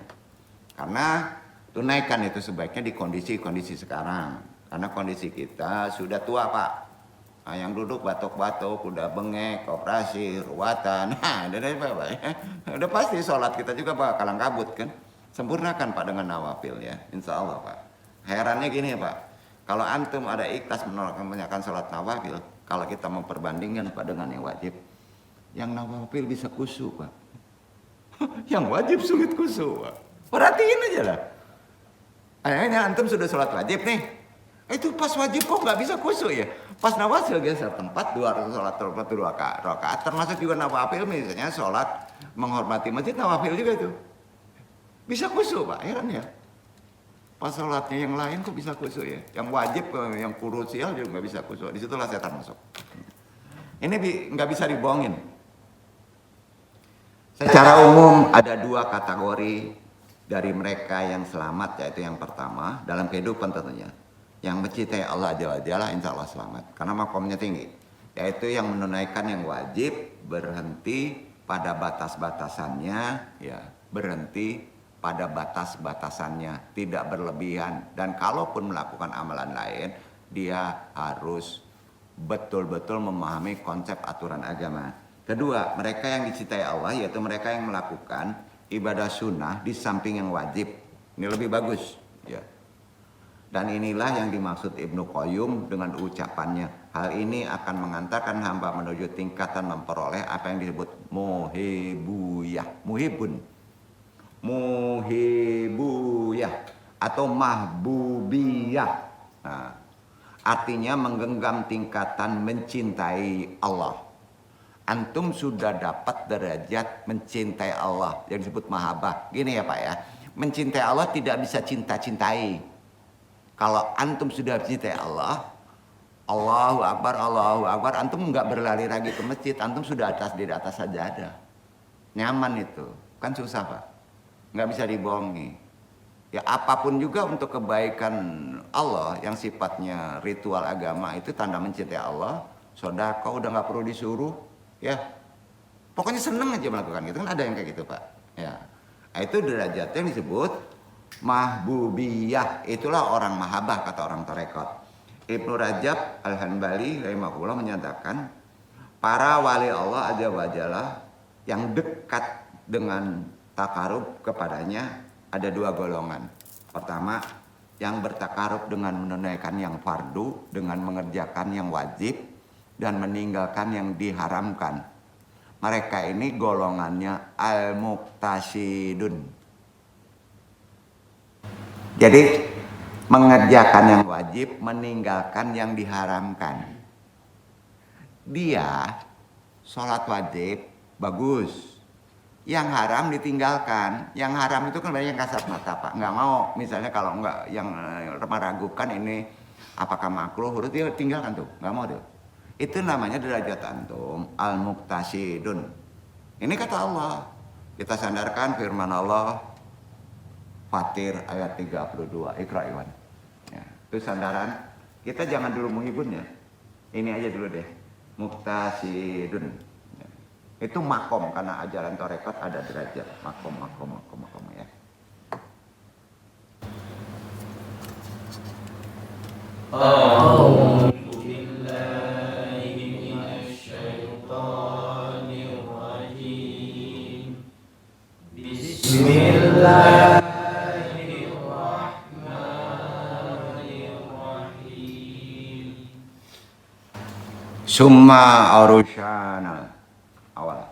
S1: Karena tunaikan itu sebaiknya di kondisi-kondisi sekarang. Karena kondisi kita sudah tua, Pak. Nah, yang duduk batuk-batuk, udah bengek, operasi, ruwatan. Nah, udah pasti sholat kita juga bakalan kabut kan. Sempurnakan Pak dengan nawafil ya, insya Allah Pak. Herannya gini Pak, kalau antum ada ikhlas menolakkan sholat nawafil, kalau kita memperbandingkan Pak dengan yang wajib, yang nawafil bisa khusyuk Pak. Yang wajib sulit khusyuk Pak. Perhatiin aja lah. Akhirnya antum sudah sholat wajib nih, itu pas wajib kok nggak bisa khusyuk ya. Pas nawafil geser tempat, sholat dua rakaat, termasuk juga nawafil misalnya sholat menghormati masjid, nawafil juga itu. Bisa khusyuk Pak, heran ya. Pas sholatnya yang lain kok bisa khusyuk ya. Yang wajib, yang krusial juga nggak bisa khusyuk. Disitulah setan masuk. Ini nggak bisa dibohongin. Secara umum ada dua kategori dari mereka yang selamat, yaitu yang pertama dalam kehidupan tentunya, yang mencintai Allah Jalla, insya Allah selamat karena makomnya tinggi, yaitu yang menunaikan yang wajib, berhenti pada batas-batasannya, ya berhenti pada batas-batasannya, tidak berlebihan, dan kalaupun melakukan amalan lain, dia harus betul-betul memahami konsep aturan agama. Kedua, mereka yang dicintai Allah, yaitu mereka yang melakukan ibadah sunnah di samping yang wajib. Ini lebih bagus, ya. Dan inilah yang dimaksud Ibnu Qayyum dengan ucapannya. Hal ini akan mengantarkan hamba menuju tingkatan memperoleh apa yang disebut muhibuyah atau mahbubiyah. Nah, artinya menggenggam tingkatan mencintai Allah. Antum sudah dapat derajat mencintai Allah yang disebut mahabbah. Gini ya Pak ya, mencintai Allah tidak bisa cinta-cintai. Kalau antum sudah mencintai Allah, Allahu Akbar, antum nggak berlari lagi ke masjid, antum sudah di atas sajadah. Nyaman itu, kan susah Pak. Nggak bisa dibohongi. Ya apapun juga untuk kebaikan Allah yang sifatnya ritual agama itu tanda mencintai Allah. Sedekah udah nggak perlu disuruh, ya pokoknya seneng aja melakukan gitu kan, ada yang kayak gitu Pak. Ya, nah, itu derajat yang disebut mahbubiyah. Itulah orang mahabbah kata orang tarekat. Ibnu Rajab Al-Hanbali rahimahullah menyatakan para wali Allah Azza wa Jalla yang dekat dengan takarub kepadanya ada dua golongan. Pertama, yang bertakarub dengan menunaikan yang fardu, dengan mengerjakan yang wajib, dan meninggalkan yang diharamkan. Mereka ini golongannya al-muqtasidun. Jadi, mengerjakan yang wajib, meninggalkan yang diharamkan. Dia sholat wajib, bagus. Yang haram ditinggalkan. Yang haram itu kan banyak yang kasat mata Pak. Nggak mau, misalnya kalau nggak yang meragukan ini apakah makruh, dia tinggalkan tuh, nggak mau tuh. Itu namanya derajat antum al-muqtasidun. Ini kata Allah. Kita sandarkan firman Allah Fatir ayat 32. Iqra Iwan. Ya, itu sandaran. Kita jangan dulu menghibunnya. Ini aja dulu deh. Muqtasidun. Itu makom, karena ajaran tarekat ada derajat makom ya.
S2: Bismillahirrahmanirrahim.
S1: Summa arushana awal.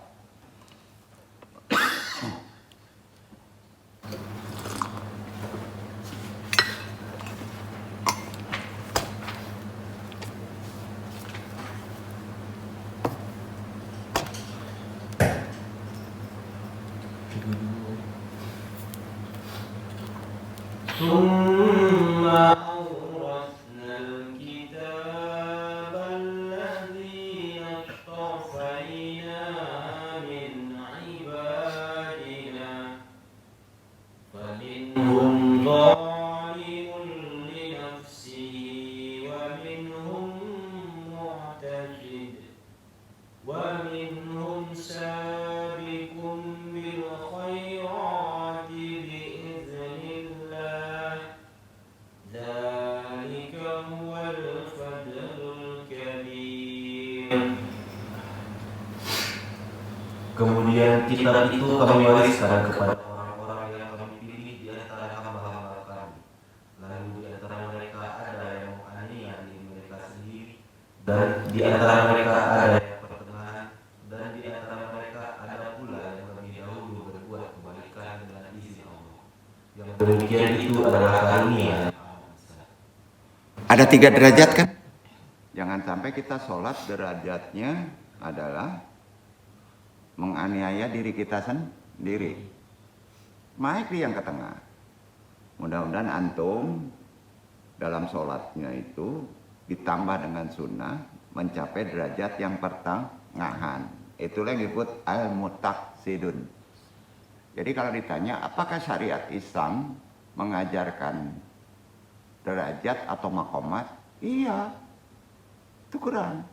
S2: ثم أورثنا الكتاب الذين اصطفينا من عبادنا فمنهم ظالم لنفسه ومنهم مقتصد ومنهم Kemudian kitab itu kami wariskan kepada orang-orang yang kami pilih di antara hamba-hamba kami. Lalu di antara mereka ada yang menganiaya diri mereka sendiri, dan di antara mereka ada yang pertengahan, dan di antara mereka ada pula yang lebih dahulu berbuat kebaikan dengan izin Allah. Yang demikian itu adalah karunia.
S1: Ada 3 derajat kan? Jangan sampai kita sholat derajatnya adalah menganiaya diri kita sendiri. Naik di yang ke tengah. Mudah-mudahan antum dalam sholatnya itu ditambah dengan sunnah mencapai derajat yang pertengahan. Itulah yang disebut al-mutaqsidun. Jadi kalau ditanya apakah syariat Islam mengajarkan derajat atau makomat? Iya, itu kurang.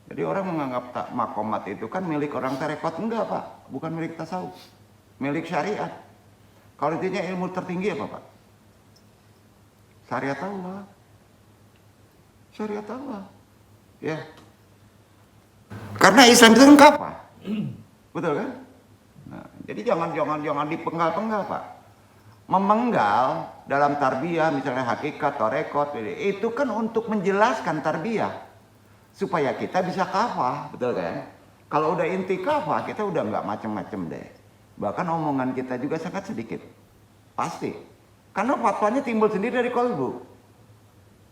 S1: Jadi orang menganggap makomat itu kan milik orang tarekat. Enggak Pak, bukan milik tasawuf, milik syariat. Kalau intinya ilmu tertinggi apa Pak? Syariat Allah. Syariat Allah. Ya. Karena Islam itu kan kafah. Betul kan? Nah, jadi jangan dipenggal-penggal Pak. Memenggal dalam tarbiyah misalnya hakikat, tarekat, itu kan untuk menjelaskan tarbiyah supaya kita bisa kafah, betul kan? Kalau udah inti kafah kita udah nggak macem-macem deh. Bahkan omongan kita juga sangat sedikit, pasti. Karena fatwanya timbul sendiri dari kolbu,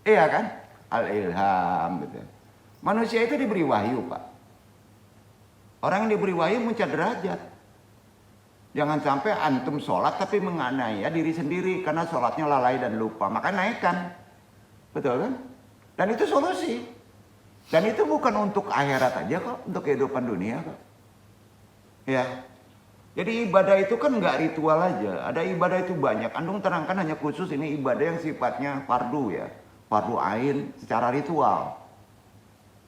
S1: iya kan? Al-ilham gitu. Manusia itu diberi wahyu Pak. Orang yang diberi wahyu muncul derajat. Jangan sampai antum sholat tapi menganiaya diri sendiri karena sholatnya lalai dan lupa. Maka naikkan. Betul kan? Dan itu solusi. Dan itu bukan untuk akhirat aja kok. Untuk kehidupan dunia kok. Ya. Jadi ibadah itu kan nggak ritual aja. Ada ibadah itu banyak. Antum terangkan hanya khusus ini ibadah yang sifatnya fardu ya. Fardu ain secara ritual.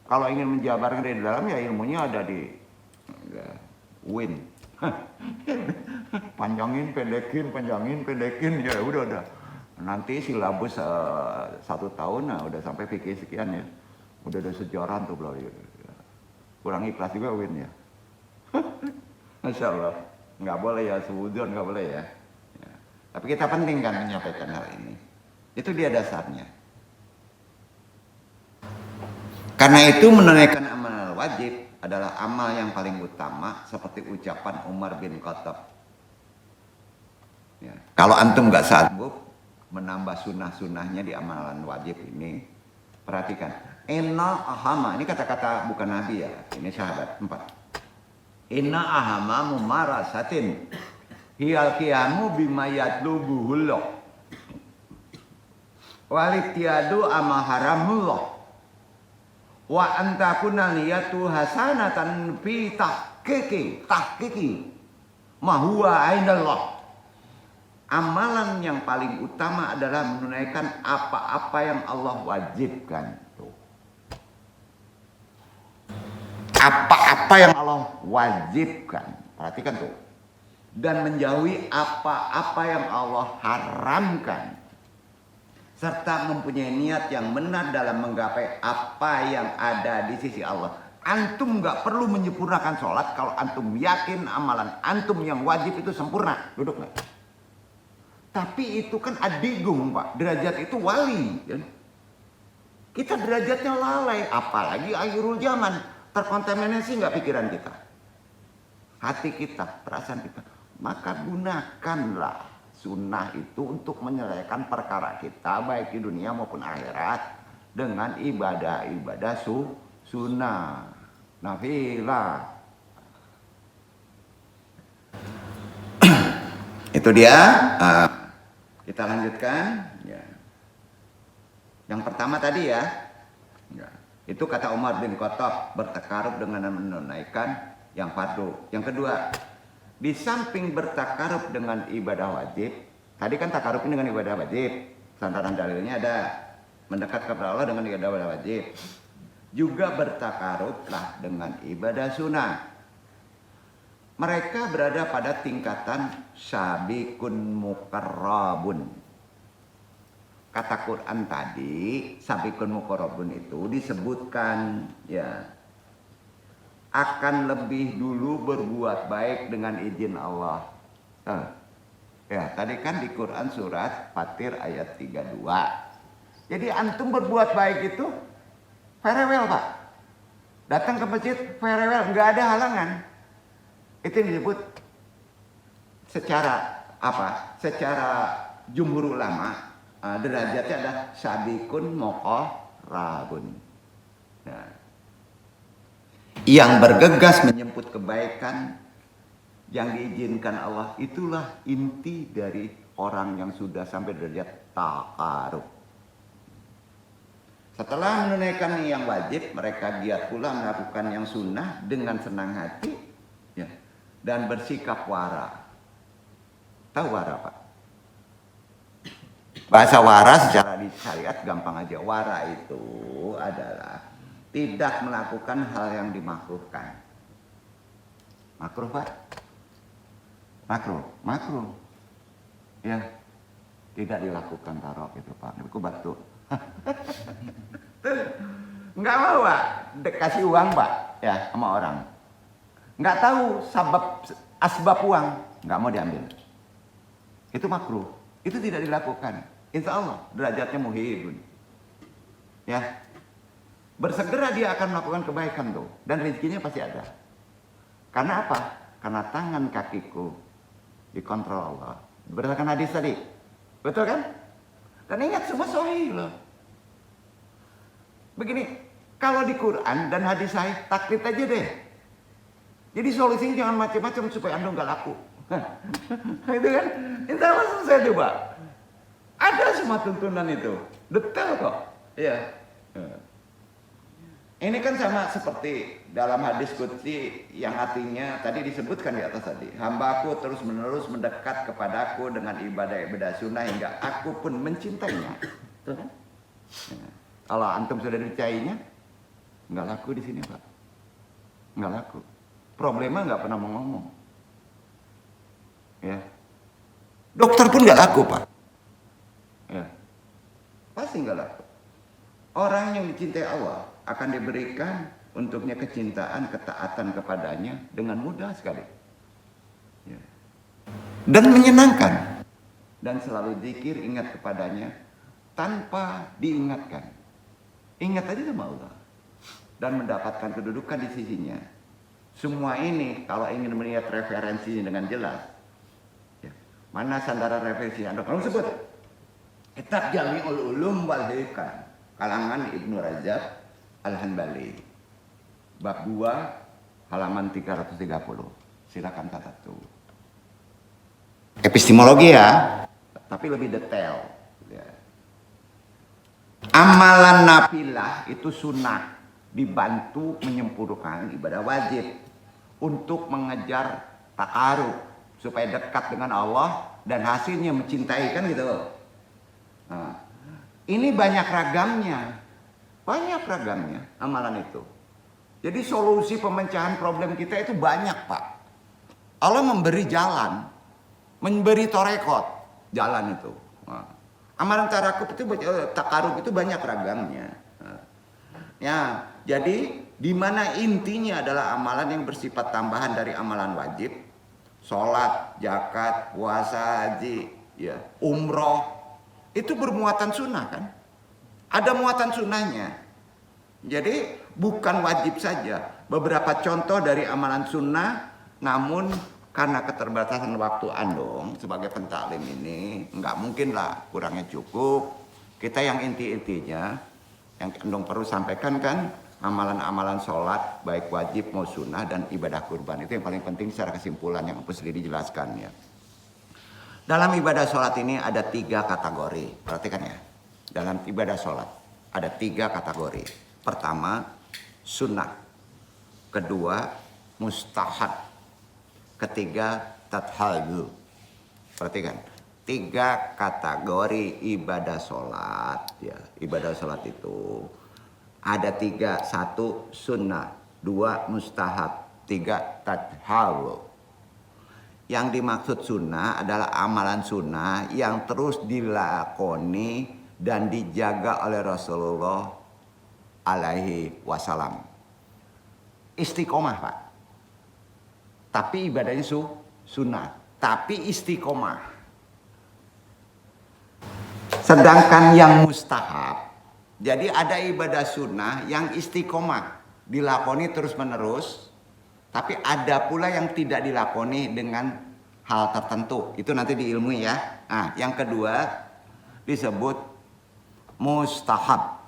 S1: Kalau ingin menjabarkan dari dalam ya ilmunya ada di win. Panjangin, pendekin, ya udah. Nanti silabus 1 tahun, nah udah sampai fikih sekian ya. Udah ada sejarah tuh belum. Kurang ikhlas juga Win ya. Masya Allah, nggak boleh ya sudon, nggak boleh ya. Tapi kita penting kan menyampaikan hal ini. Itu dia dasarnya. Karena itu menunaikan amal wajib adalah amal yang paling utama seperti ucapan Umar bin Khattab. Ya. Kalau antum nggak sanggup menambah sunnah-sunnahnya di amalan wajib ini, perhatikan. Inna ahama, ini kata-kata bukan Nabi ya, ini sahabat 4. Inna ahama mumarasatin hiyal qiyamu bima yatlubuhullah walitiadu ama haramullah wa antakuna niyatu hasanatan fi tahqiqi ma huwa indallah. Amalan yang paling utama adalah menunaikan apa-apa yang Allah wajibkan. Apa-apa yang Allah wajibkan, perhatikan tuh. Dan menjauhi apa-apa yang Allah haramkan. Serta mempunyai niat yang benar dalam menggapai apa yang ada di sisi Allah. Antum nggak perlu menyempurnakan sholat kalau antum yakin amalan antum yang wajib itu sempurna. Duduk nggak? Tapi itu kan adigung Pak, derajat itu wali. Kita derajatnya lalai, apalagi akhirul zaman. Terkontaminasi nggak pikiran kita, hati kita, perasaan kita. Maka gunakanlah sunnah itu untuk menyelesaikan perkara kita baik di dunia maupun akhirat dengan ibadah-ibadah sunnah, nafilah. Itu dia. Kita lanjutkan. Ya. Yang pertama tadi ya. Itu kata Umar bin Khattab, bertakarub dengan menunaikan yang fardu. Yang kedua, di samping bertakarub dengan ibadah wajib, tadi kan takarub dengan ibadah wajib, santaran dalilnya ada mendekat kepada Allah dengan ibadah wajib. Juga bertakarublah dengan ibadah sunnah. Mereka berada pada tingkatan sabiqun muqarrabun. Kata Quran tadi, sabiqun muqarrabun itu disebutkan ya akan lebih dulu berbuat baik dengan izin Allah. Ya, tadi kan di Quran surat Fatir ayat 32. Jadi antum berbuat baik itu very well, Pak. Datang ke masjid very well, nggak ada halangan. Itu yang disebut secara apa? Secara jumhur ulama, derajatnya adalah sabikun muqarrabun. Nah, yang bergegas menyebut kebaikan yang diizinkan Allah, itulah inti dari orang yang sudah sampai derajat taqarrub. Setelah menunaikan yang wajib, mereka giat pula melakukan yang sunnah dengan senang hati, ya, dan bersikap wara. Tahu wara, Pak? Bahasa wara secara di syariat gampang aja. Wara itu adalah tidak melakukan hal yang dimakruhkan. Makruh, Pak? Makruh. Ya, tidak dilakukan taruh itu, Pak. Aku batuk. Nggak mau, Pak. Kasih uang, Pak, ya, sama orang. Nggak tahu asbab uang, nggak mau diambil. Itu makruh. Itu tidak dilakukan. Insya Allah derajatnya muhibun. Ya, bersegera dia akan melakukan kebaikan tuh, dan rezekinya pasti ada. Karena apa? Karena tangan kakiku dikontrol Allah. Berdasarkan hadis tadi, betul kan? Dan ingat semua sahih loh. Begini, kalau di Quran dan hadis sahih, taklid aja deh. Jadi solusinya jangan macam-macam supaya Anda nggak laku. Itu kan? Insya Allah selesai tuh, Pak. Ada semua tuntunan itu, detail kok. Iya. Ini kan sama seperti dalam hadis qudsi yang artinya tadi disebutkan di atas tadi. Hambaku terus menerus mendekat kepadaku dengan ibadah-ibadah sunnah hingga aku pun mencintainya. Tuh kan? Ya. Kalau antum sudah dicintainya, nggak laku di sini, Pak. Nggak laku. Problemnya nggak pernah mau ngomong. Ya. Dokter pun nggak laku, Pak. Ya. Pasti nggak laku. Orang yang dicintai Allah akan diberikan untuknya kecintaan, ketaatan kepadanya dengan mudah sekali. Ya. Dan menyenangkan. Dan selalu zikir, ingat kepadanya tanpa diingatkan. Ingat aja sama Allah. Dan mendapatkan kedudukan di sisinya. Semua ini kalau ingin melihat referensinya dengan jelas. Ya. Mana sandaran referensi Anda? Kamu sebut. Kitab Jami'ul Ulum wal Hikam. Kalangan Ibnu Rajab Al-Hanbali. Bab 2 halaman 330. Silakan catat tuh. Epistemologi ya, tapi lebih detail. Ya. Amalan nafilah itu sunnah, dibantu menyempurnakan ibadah wajib untuk mengejar taqarrub supaya dekat dengan Allah dan hasilnya mencintai, kan gitu. Nah, ini banyak ragamnya amalan itu. Jadi solusi pemecahan problem kita itu banyak, Pak. Allah memberi jalan, memberi torekot jalan itu. Nah, amalan taqarrub itu banyak ragamnya. Nah, ya, jadi di mana intinya adalah amalan yang bersifat tambahan dari amalan wajib, sholat, zakat, puasa, haji, ya, umroh, itu bermuatan sunnah kan? Ada muatan sunnahnya. Jadi bukan wajib saja. Beberapa contoh dari amalan sunnah, namun karena keterbatasan waktu Andong sebagai pentaklim ini, nggak mungkin lah kurangnya cukup. Kita yang inti-intinya, yang Andong perlu sampaikan kan, amalan-amalan sholat, baik wajib mau sunnah dan ibadah kurban. Itu yang paling penting secara kesimpulan yang harus dijelaskan ya. Dalam ibadah sholat ini ada 3 kategori. Perhatikan ya. Dalam ibadah sholat ada 3 kategori. Pertama, sunnah. Kedua, mustahab. Ketiga, tathayu. Perhatikan. 3 kategori ibadah sholat. Ya, ibadah sholat itu ada 3. 1 sunnah. 2 mustahab. 3 tathayu. Yang dimaksud sunnah adalah amalan sunnah yang terus dilakoni dan dijaga oleh Rasulullah alaihi wasallam. istiqomah Pak. Tapi ibadahnya sunnah. Tapi istiqomah. Sedangkan yang mustahab, jadi ada ibadah sunnah yang istiqomah, dilakoni terus menerus. Tapi ada pula yang tidak dilakoni dengan hal tertentu. Itu nanti diilmui ya. Nah, yang kedua disebut mustahab.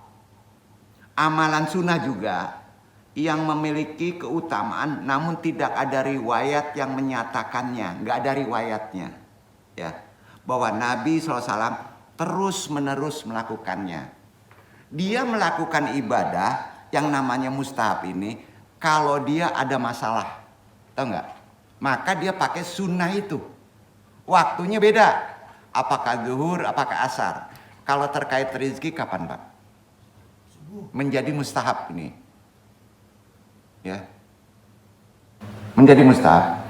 S1: Amalan sunnah juga yang memiliki keutamaan namun tidak ada riwayat yang menyatakannya. Nggak ada riwayatnya. Ya, bahwa Nabi SAW terus menerus melakukannya. Dia melakukan ibadah yang namanya mustahab ini kalau dia ada masalah. Tahu nggak? Maka dia pakai sunnah itu. Waktunya beda. Apakah zuhur, apakah asar. Kalau terkait rezeki kapan Pak? Menjadi mustahab ini. Ya. Menjadi mustahab.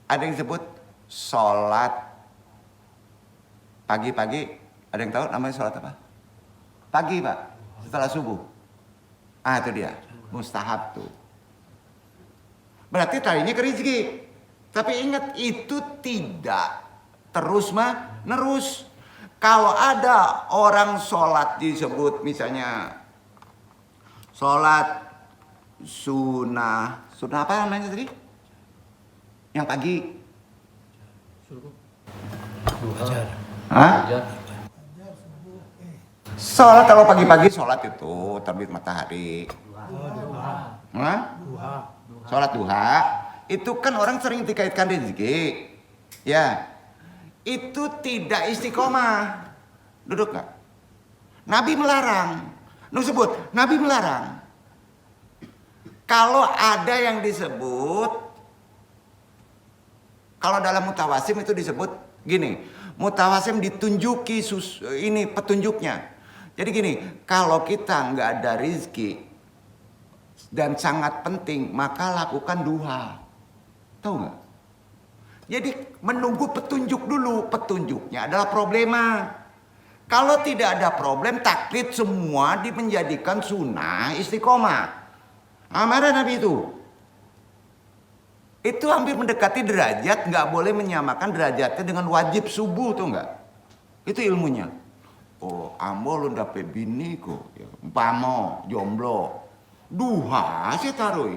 S1: Ada yang disebut sholat pagi-pagi. Ada yang tahu namanya sholat apa? Pagi Pak. Setelah subuh. Ah itu dia. Mustahab tuh. Berarti tadinya ke rezeki. Tapi ingat itu tidak terus menerus. Kalau ada orang sholat disebut misalnya sholat sunnah apa namanya tadi? Yang pagi? Hah? Sholat kalau pagi-pagi sholat itu terbit matahari. Hah? Sholat duha itu kan orang sering dikaitkan rezeki, ya. Itu tidak istiqomah. Duduk nggak? Nabi melarang. Nabi melarang. Kalau ada yang disebut, kalau dalam mutawasim itu disebut gini, mutawasim ditunjuki ini petunjuknya. Jadi gini, kalau kita nggak ada rezeki dan sangat penting, maka lakukan duha. Tahu nggak? Jadi menunggu petunjuk dulu. Petunjuknya adalah problema. Kalau tidak ada problem, taklid semua menjadikan sunnah istiqomah. Amarah Nabi itu. Itu hampir mendekati derajat, nggak boleh menyamakan derajatnya dengan wajib subuh, tuh nggak? Itu ilmunya. Oh, ambo lu dapet bini kok, ya. Umpama jomblo, duha sih taruh.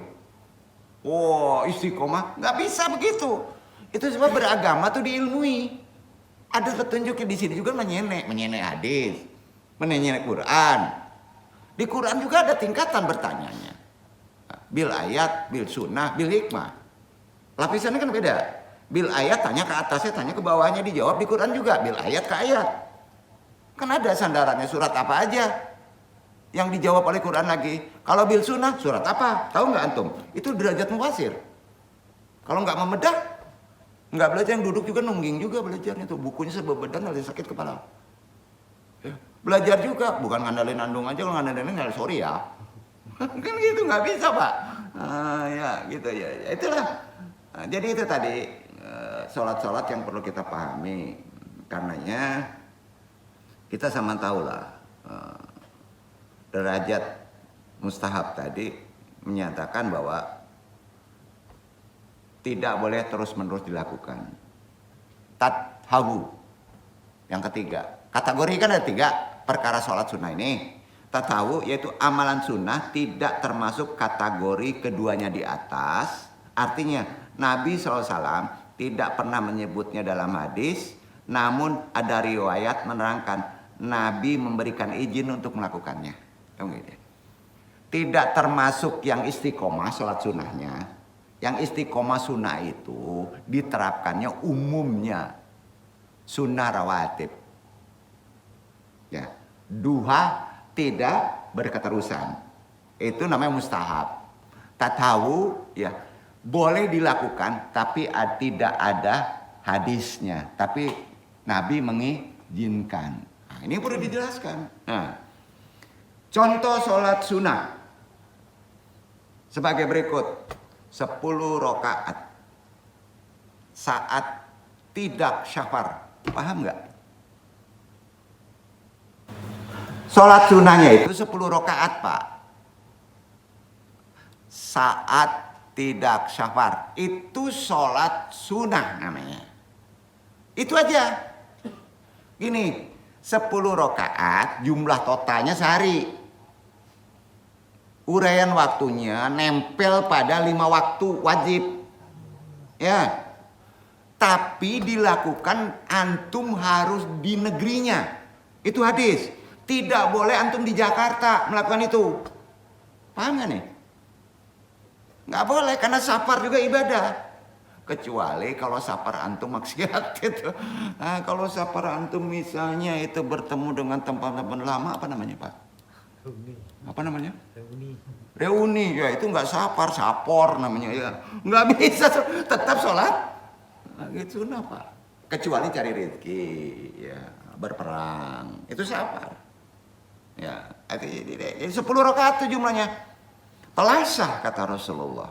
S1: Oh, istiqomah nggak bisa begitu. Itu sebab beragama tuh diilmui. Ada petunjuknya di sini juga menyenek hadis, menyenek Quran. Di Quran juga ada tingkatan bertanyanya. Bil ayat, bil sunnah, bil hikmah. Lapisannya kan beda. Bil ayat tanya ke atasnya, tanya ke bawahnya, dijawab di Quran juga. Bil ayat ke ayat. Kan ada sandarannya surat apa aja yang dijawab oleh Quran lagi. Kalau bil sunnah surat apa? Tahu nggak antum? Itu derajat mufasir. Kalau nggak membedah, nggak belajar, yang duduk juga nungging juga belajarnya tuh. Bukunya sebebedan ada sakit kepala. Ya. Belajar juga, bukan ngandalin andung aja, kalau ngandalin nggak sorry ya. Kan gitu nggak bisa Pak. Ya gitu ya. Itulah. Nah, jadi itu tadi sholat-sholat yang perlu kita pahami. Karenanya kita sama tahu lah derajat mustahab tadi menyatakan bahwa tidak boleh terus-menerus dilakukan. Tathawu. Yang ketiga. Kategori kan ada 3 perkara sholat sunnah ini. Tathawu yaitu amalan sunnah tidak termasuk kategori keduanya di atas. Artinya Nabi SAW tidak pernah menyebutnya dalam hadis. Namun ada riwayat menerangkan Nabi memberikan izin untuk melakukannya. Tidak termasuk yang istiqomah sholat sunnahnya. Yang istiqomah sunnah itu diterapkannya umumnya sunnah rawatib. Ya, duha tidak berketerusan. Itu namanya mustahab. Tathawu ya boleh dilakukan tapi tidak ada hadisnya. Tapi Nabi mengizinkan. Nah, ini perlu dijelaskan. Nah, contoh sholat sunnah sebagai berikut. 10 rakaat saat tidak syafar. Paham nggak? Sholat sunnahnya itu 10 rakaat Pak. saat tidak syafar. Itu sholat sunnah namanya. Itu aja. Gini, 10 rakaat jumlah totalnya sehari. Uraian waktunya nempel pada 5 waktu wajib. Ya. Tapi dilakukan antum harus di negerinya. Itu hadis. Tidak boleh antum di Jakarta melakukan itu. Paham gak nih? Nggak boleh, karena safar juga ibadah. Kecuali kalau safar antum maksiat gitu. Nah, kalau safar antum misalnya itu bertemu dengan tempat-tempat lama, apa namanya Pak?
S3: Reuni.
S1: Apa namanya?
S3: Reuni.
S1: Reuni, ya itu nggak safar, sapor namanya ya. Nggak bisa, tetap sholat. Nah, gitu sunnah Pak. Kecuali cari rezeki, ya berperang, itu safar. Ya, itu 10 rakaat itu jumlahnya. Telah sah kata Rasulullah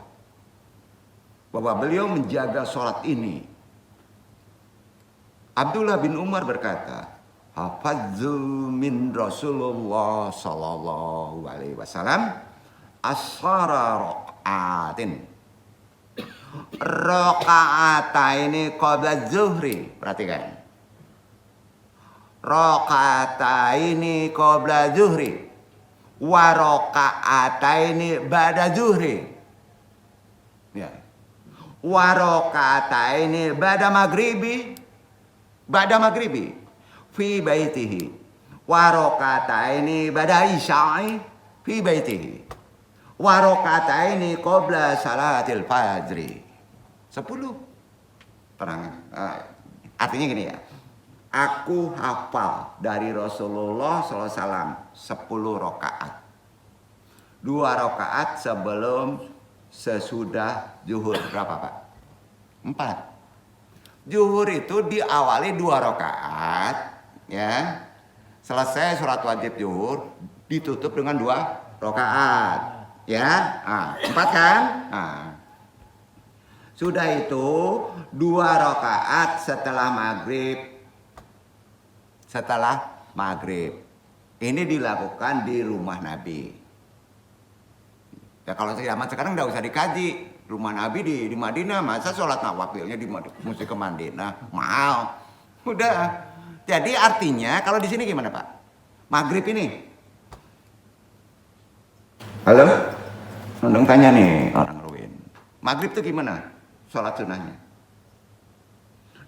S1: bahwa beliau menjaga sholat ini. Abdullah bin Umar berkata, hafadzu min Rasulullah sallallahu alaihi wasallam asfara raqaatin. Raqaataini qabla zuhri. Perhatikan. Raqaataini qabla zuhri. Wa raqaataini ba'da zuhri. Ya. Wa raqaataini ba'da maghribi. Ba'da maghribi fi baitihi. Wa raqaataini ba'da isya'i fi baitihi. Wa raqaataini qabla salatil fajri. 10. Terang. Artinya gini ya. Aku hafal dari Rasulullah SAW 10 rakaat. 2 rakaat sebelum sesudah zuhur. Berapa Pak? 4. Zuhur itu diawali 2 rakaat. Ya. Selesai sholat wajib zuhur ditutup dengan 2 rakaat. Ya. 4 kan? Sudah itu 2 rakaat setelah maghrib. Setelah maghrib. Ini dilakukan di rumah Nabi. Ya kalau zaman sekarang nggak usah dikaji. Rumah Nabi di Madinah, masa sholat nawafilnya mesti ke Madinah? Mau. Udah. Jadi artinya kalau di sini gimana Pak? Maghrib ini. Halo? Nondong tanya nih orang Ruin. Maghrib itu gimana? Sholat sunnahnya.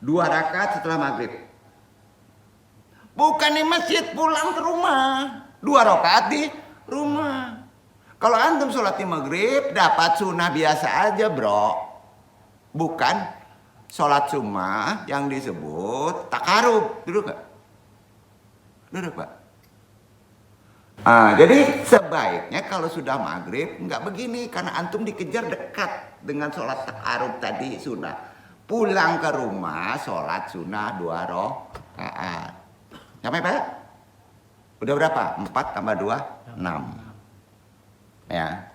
S1: 2 rakaat setelah maghrib. Bukan di masjid, pulang ke rumah. 2 rakaat di rumah. Kalau antum sholat di maghrib, dapat sunnah biasa aja bro. Bukan sholat sunnah yang disebut takarub. Duduk gak? Duduk Pak. Jadi sebaiknya kalau sudah maghrib, nggak begini. Karena antum dikejar dekat dengan sholat takarub tadi sunnah. Pulang ke rumah, sholat sunnah 2 rakaat. Sampai Pak? Udah berapa? 4 tambah 2, 6. Ya.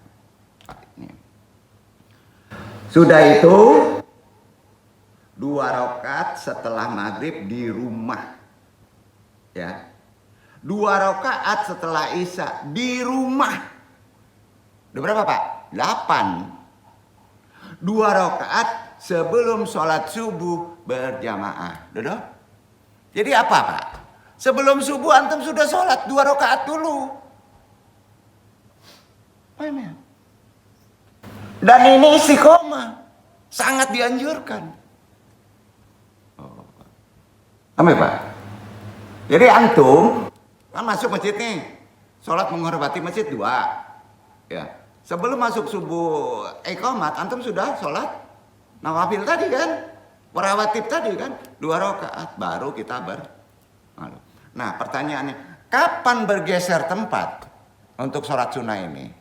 S1: Sudah itu 2 rakaat setelah maghrib di rumah. Ya. 2 rakaat setelah isya di rumah. Udah berapa Pak? 8. 2 rakaat sebelum sholat subuh berjamaah. Udah? Jadi apa Pak? Sebelum subuh antum sudah sholat 2 rakaat dulu. Dan ini istiqomah. Sangat dianjurkan. Sampai Pak. Jadi antum kan masuk masjid nih. Sholat menghormati masjid 2. Ya. Sebelum masuk subuh iqamat antum sudah sholat nawafil tadi kan. Rawatib tadi kan. 2 rakaat baru kita Nah pertanyaannya, kapan bergeser tempat untuk sholat sunnah ini?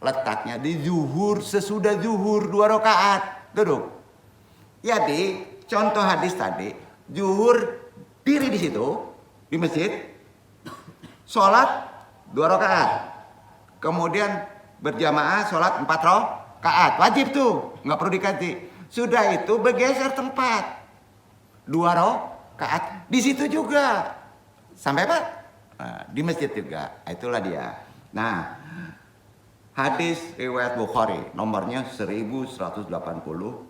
S1: Letaknya di zuhur, sesudah zuhur 2 rakaat. Duduk. Jadi contoh hadis tadi, zuhur diri di situ, di masjid, sholat 2 rakaat. Kemudian berjamaah sholat 4 rakaat. Wajib tuh, nggak perlu dikaji. Sudah itu bergeser tempat. 2 rakaat di situ juga. Sampai Pak? Di masjid juga. Itulah dia. Nah, Hadis riwayat Bukhari nomornya 1180,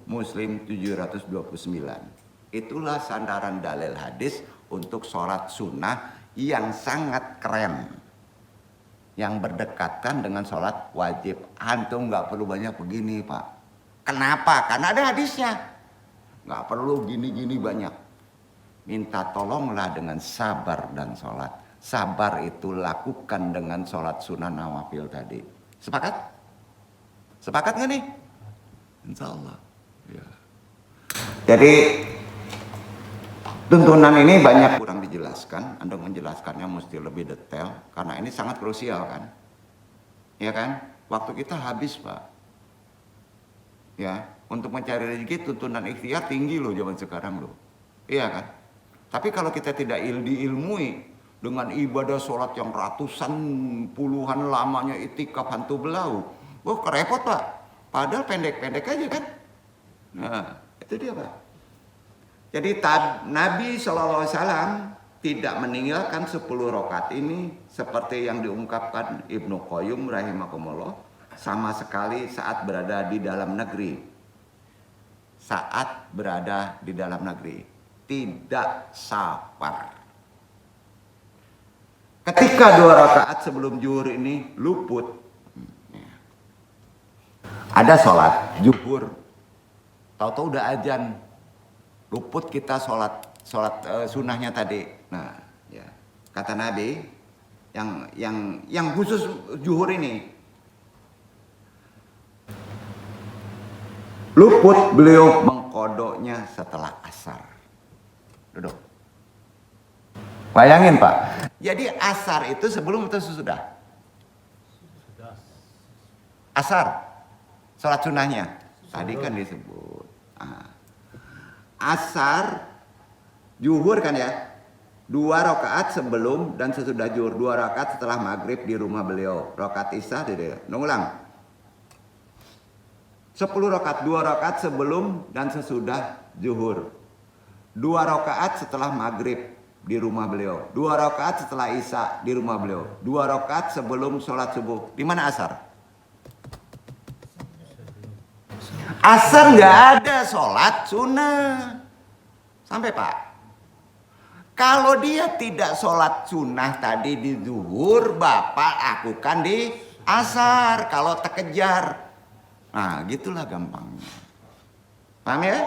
S1: Muslim 729. Itulah sandaran dalil hadis untuk sholat sunnah yang sangat keren, yang berdekatan dengan sholat wajib. Antum nggak perlu banyak begini Pak. Kenapa? Karena ada hadisnya. Nggak perlu gini-gini banyak. Minta tolonglah dengan sabar dan sholat. Sabar itu lakukan dengan sholat sunnah nawafil tadi. Sepakat? Sepakat nggak nih? Insya Allah. Ya. Jadi tuntunan ini banyak kurang dijelaskan. Anda menjelaskannya mesti lebih detail karena ini sangat krusial kan, ya kan? Waktu kita habis Pak. Ya, untuk mencari rezeki tuntunan ikhtiar tinggi loh zaman sekarang loh, iya kan? Tapi kalau kita tidak diilmui dengan ibadah sholat yang ratusan puluhan lamanya itikaf hantu belau, wah kerepot Pak. Padahal pendek-pendek aja kan. Nah itu dia Pak. Jadi Nabi SAW tidak meninggalkan 10 rakaat ini seperti yang diungkapkan Ibnu Qayyim rahimahumullah, sama sekali saat berada di dalam negeri. Saat berada di dalam negeri tidak sabar. Ketika 2 rakaat sebelum zuhur ini luput, ada sholat zuhur, tahu-tahu udah azan, luput kita sholat sunnahnya tadi. Nah, ya. Kata Nabi yang khusus zuhur ini, luput beliau mengkodoknya setelah asar. Duduk. Bayangin Pak. Jadi asar itu sebelum atau sesudah? Asar. Sholat sunnahnya. Tadi kan disebut. Asar. Zuhur kan ya. 2 rakaat sebelum dan sesudah zuhur. 2 rakaat setelah maghrib di rumah beliau. Rakaat isya. Ulang. 10 rakaat. 2 rakaat sebelum dan sesudah zuhur. 2 rakaat setelah maghrib di rumah beliau, 2 rakaat setelah isya di rumah beliau, 2 rakaat sebelum sholat subuh. Di mana asar? Asar nggak ada sholat sunnah. Sampai Pak. Kalau dia tidak sholat sunnah tadi di zuhur, Bapak lakukan di asar kalau terkejar. Nah gitulah gampangnya. Paham ya?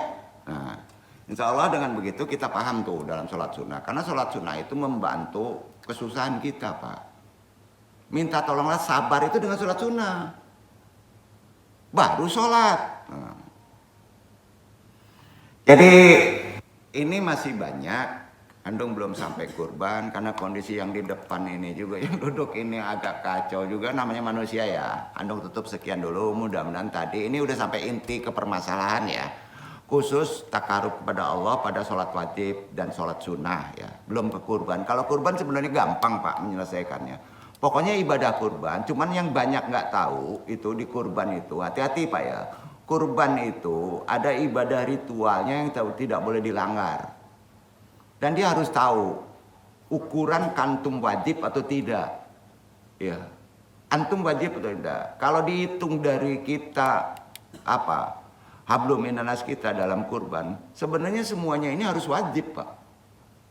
S1: Nah, insya Allah dengan begitu kita paham tuh dalam sholat sunnah. Karena sholat sunnah itu membantu kesusahan kita Pak. Minta tolonglah sabar itu dengan sholat sunnah. Baru sholat. Nah. Jadi ini masih banyak. Andung belum sampai kurban karena kondisi yang di depan ini juga yang duduk ini agak kacau juga, namanya manusia ya. Andung tutup sekian dulu, mudah-mudahan tadi ini udah sampai inti ke permasalahan ya. Khusus takarub kepada Allah pada sholat wajib dan sholat sunnah ya. Belum ke kurban. Kalau kurban sebenarnya gampang Pak menyelesaikannya. Pokoknya ibadah kurban. Cuman yang banyak nggak tahu itu di kurban itu. Hati-hati Pak ya. Kurban itu ada ibadah ritualnya yang tidak boleh dilanggar. Dan dia harus tahu ukuran kantum wajib atau tidak. Ya. Antum wajib atau tidak. Kalau dihitung dari kita hablum minanas kita dalam kurban, sebenarnya semuanya ini harus wajib Pak.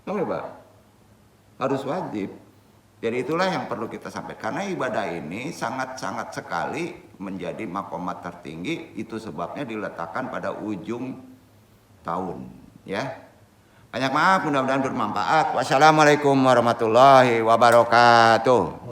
S1: Tahu ya Pak? Harus wajib. Jadi itulah yang perlu kita sampaikan. Karena ibadah ini sangat-sangat sekali menjadi makomat tertinggi. Itu sebabnya diletakkan pada ujung tahun. Ya. Banyak maaf, mudah-mudahan bermanfaat. Wassalamualaikum warahmatullahi wabarakatuh.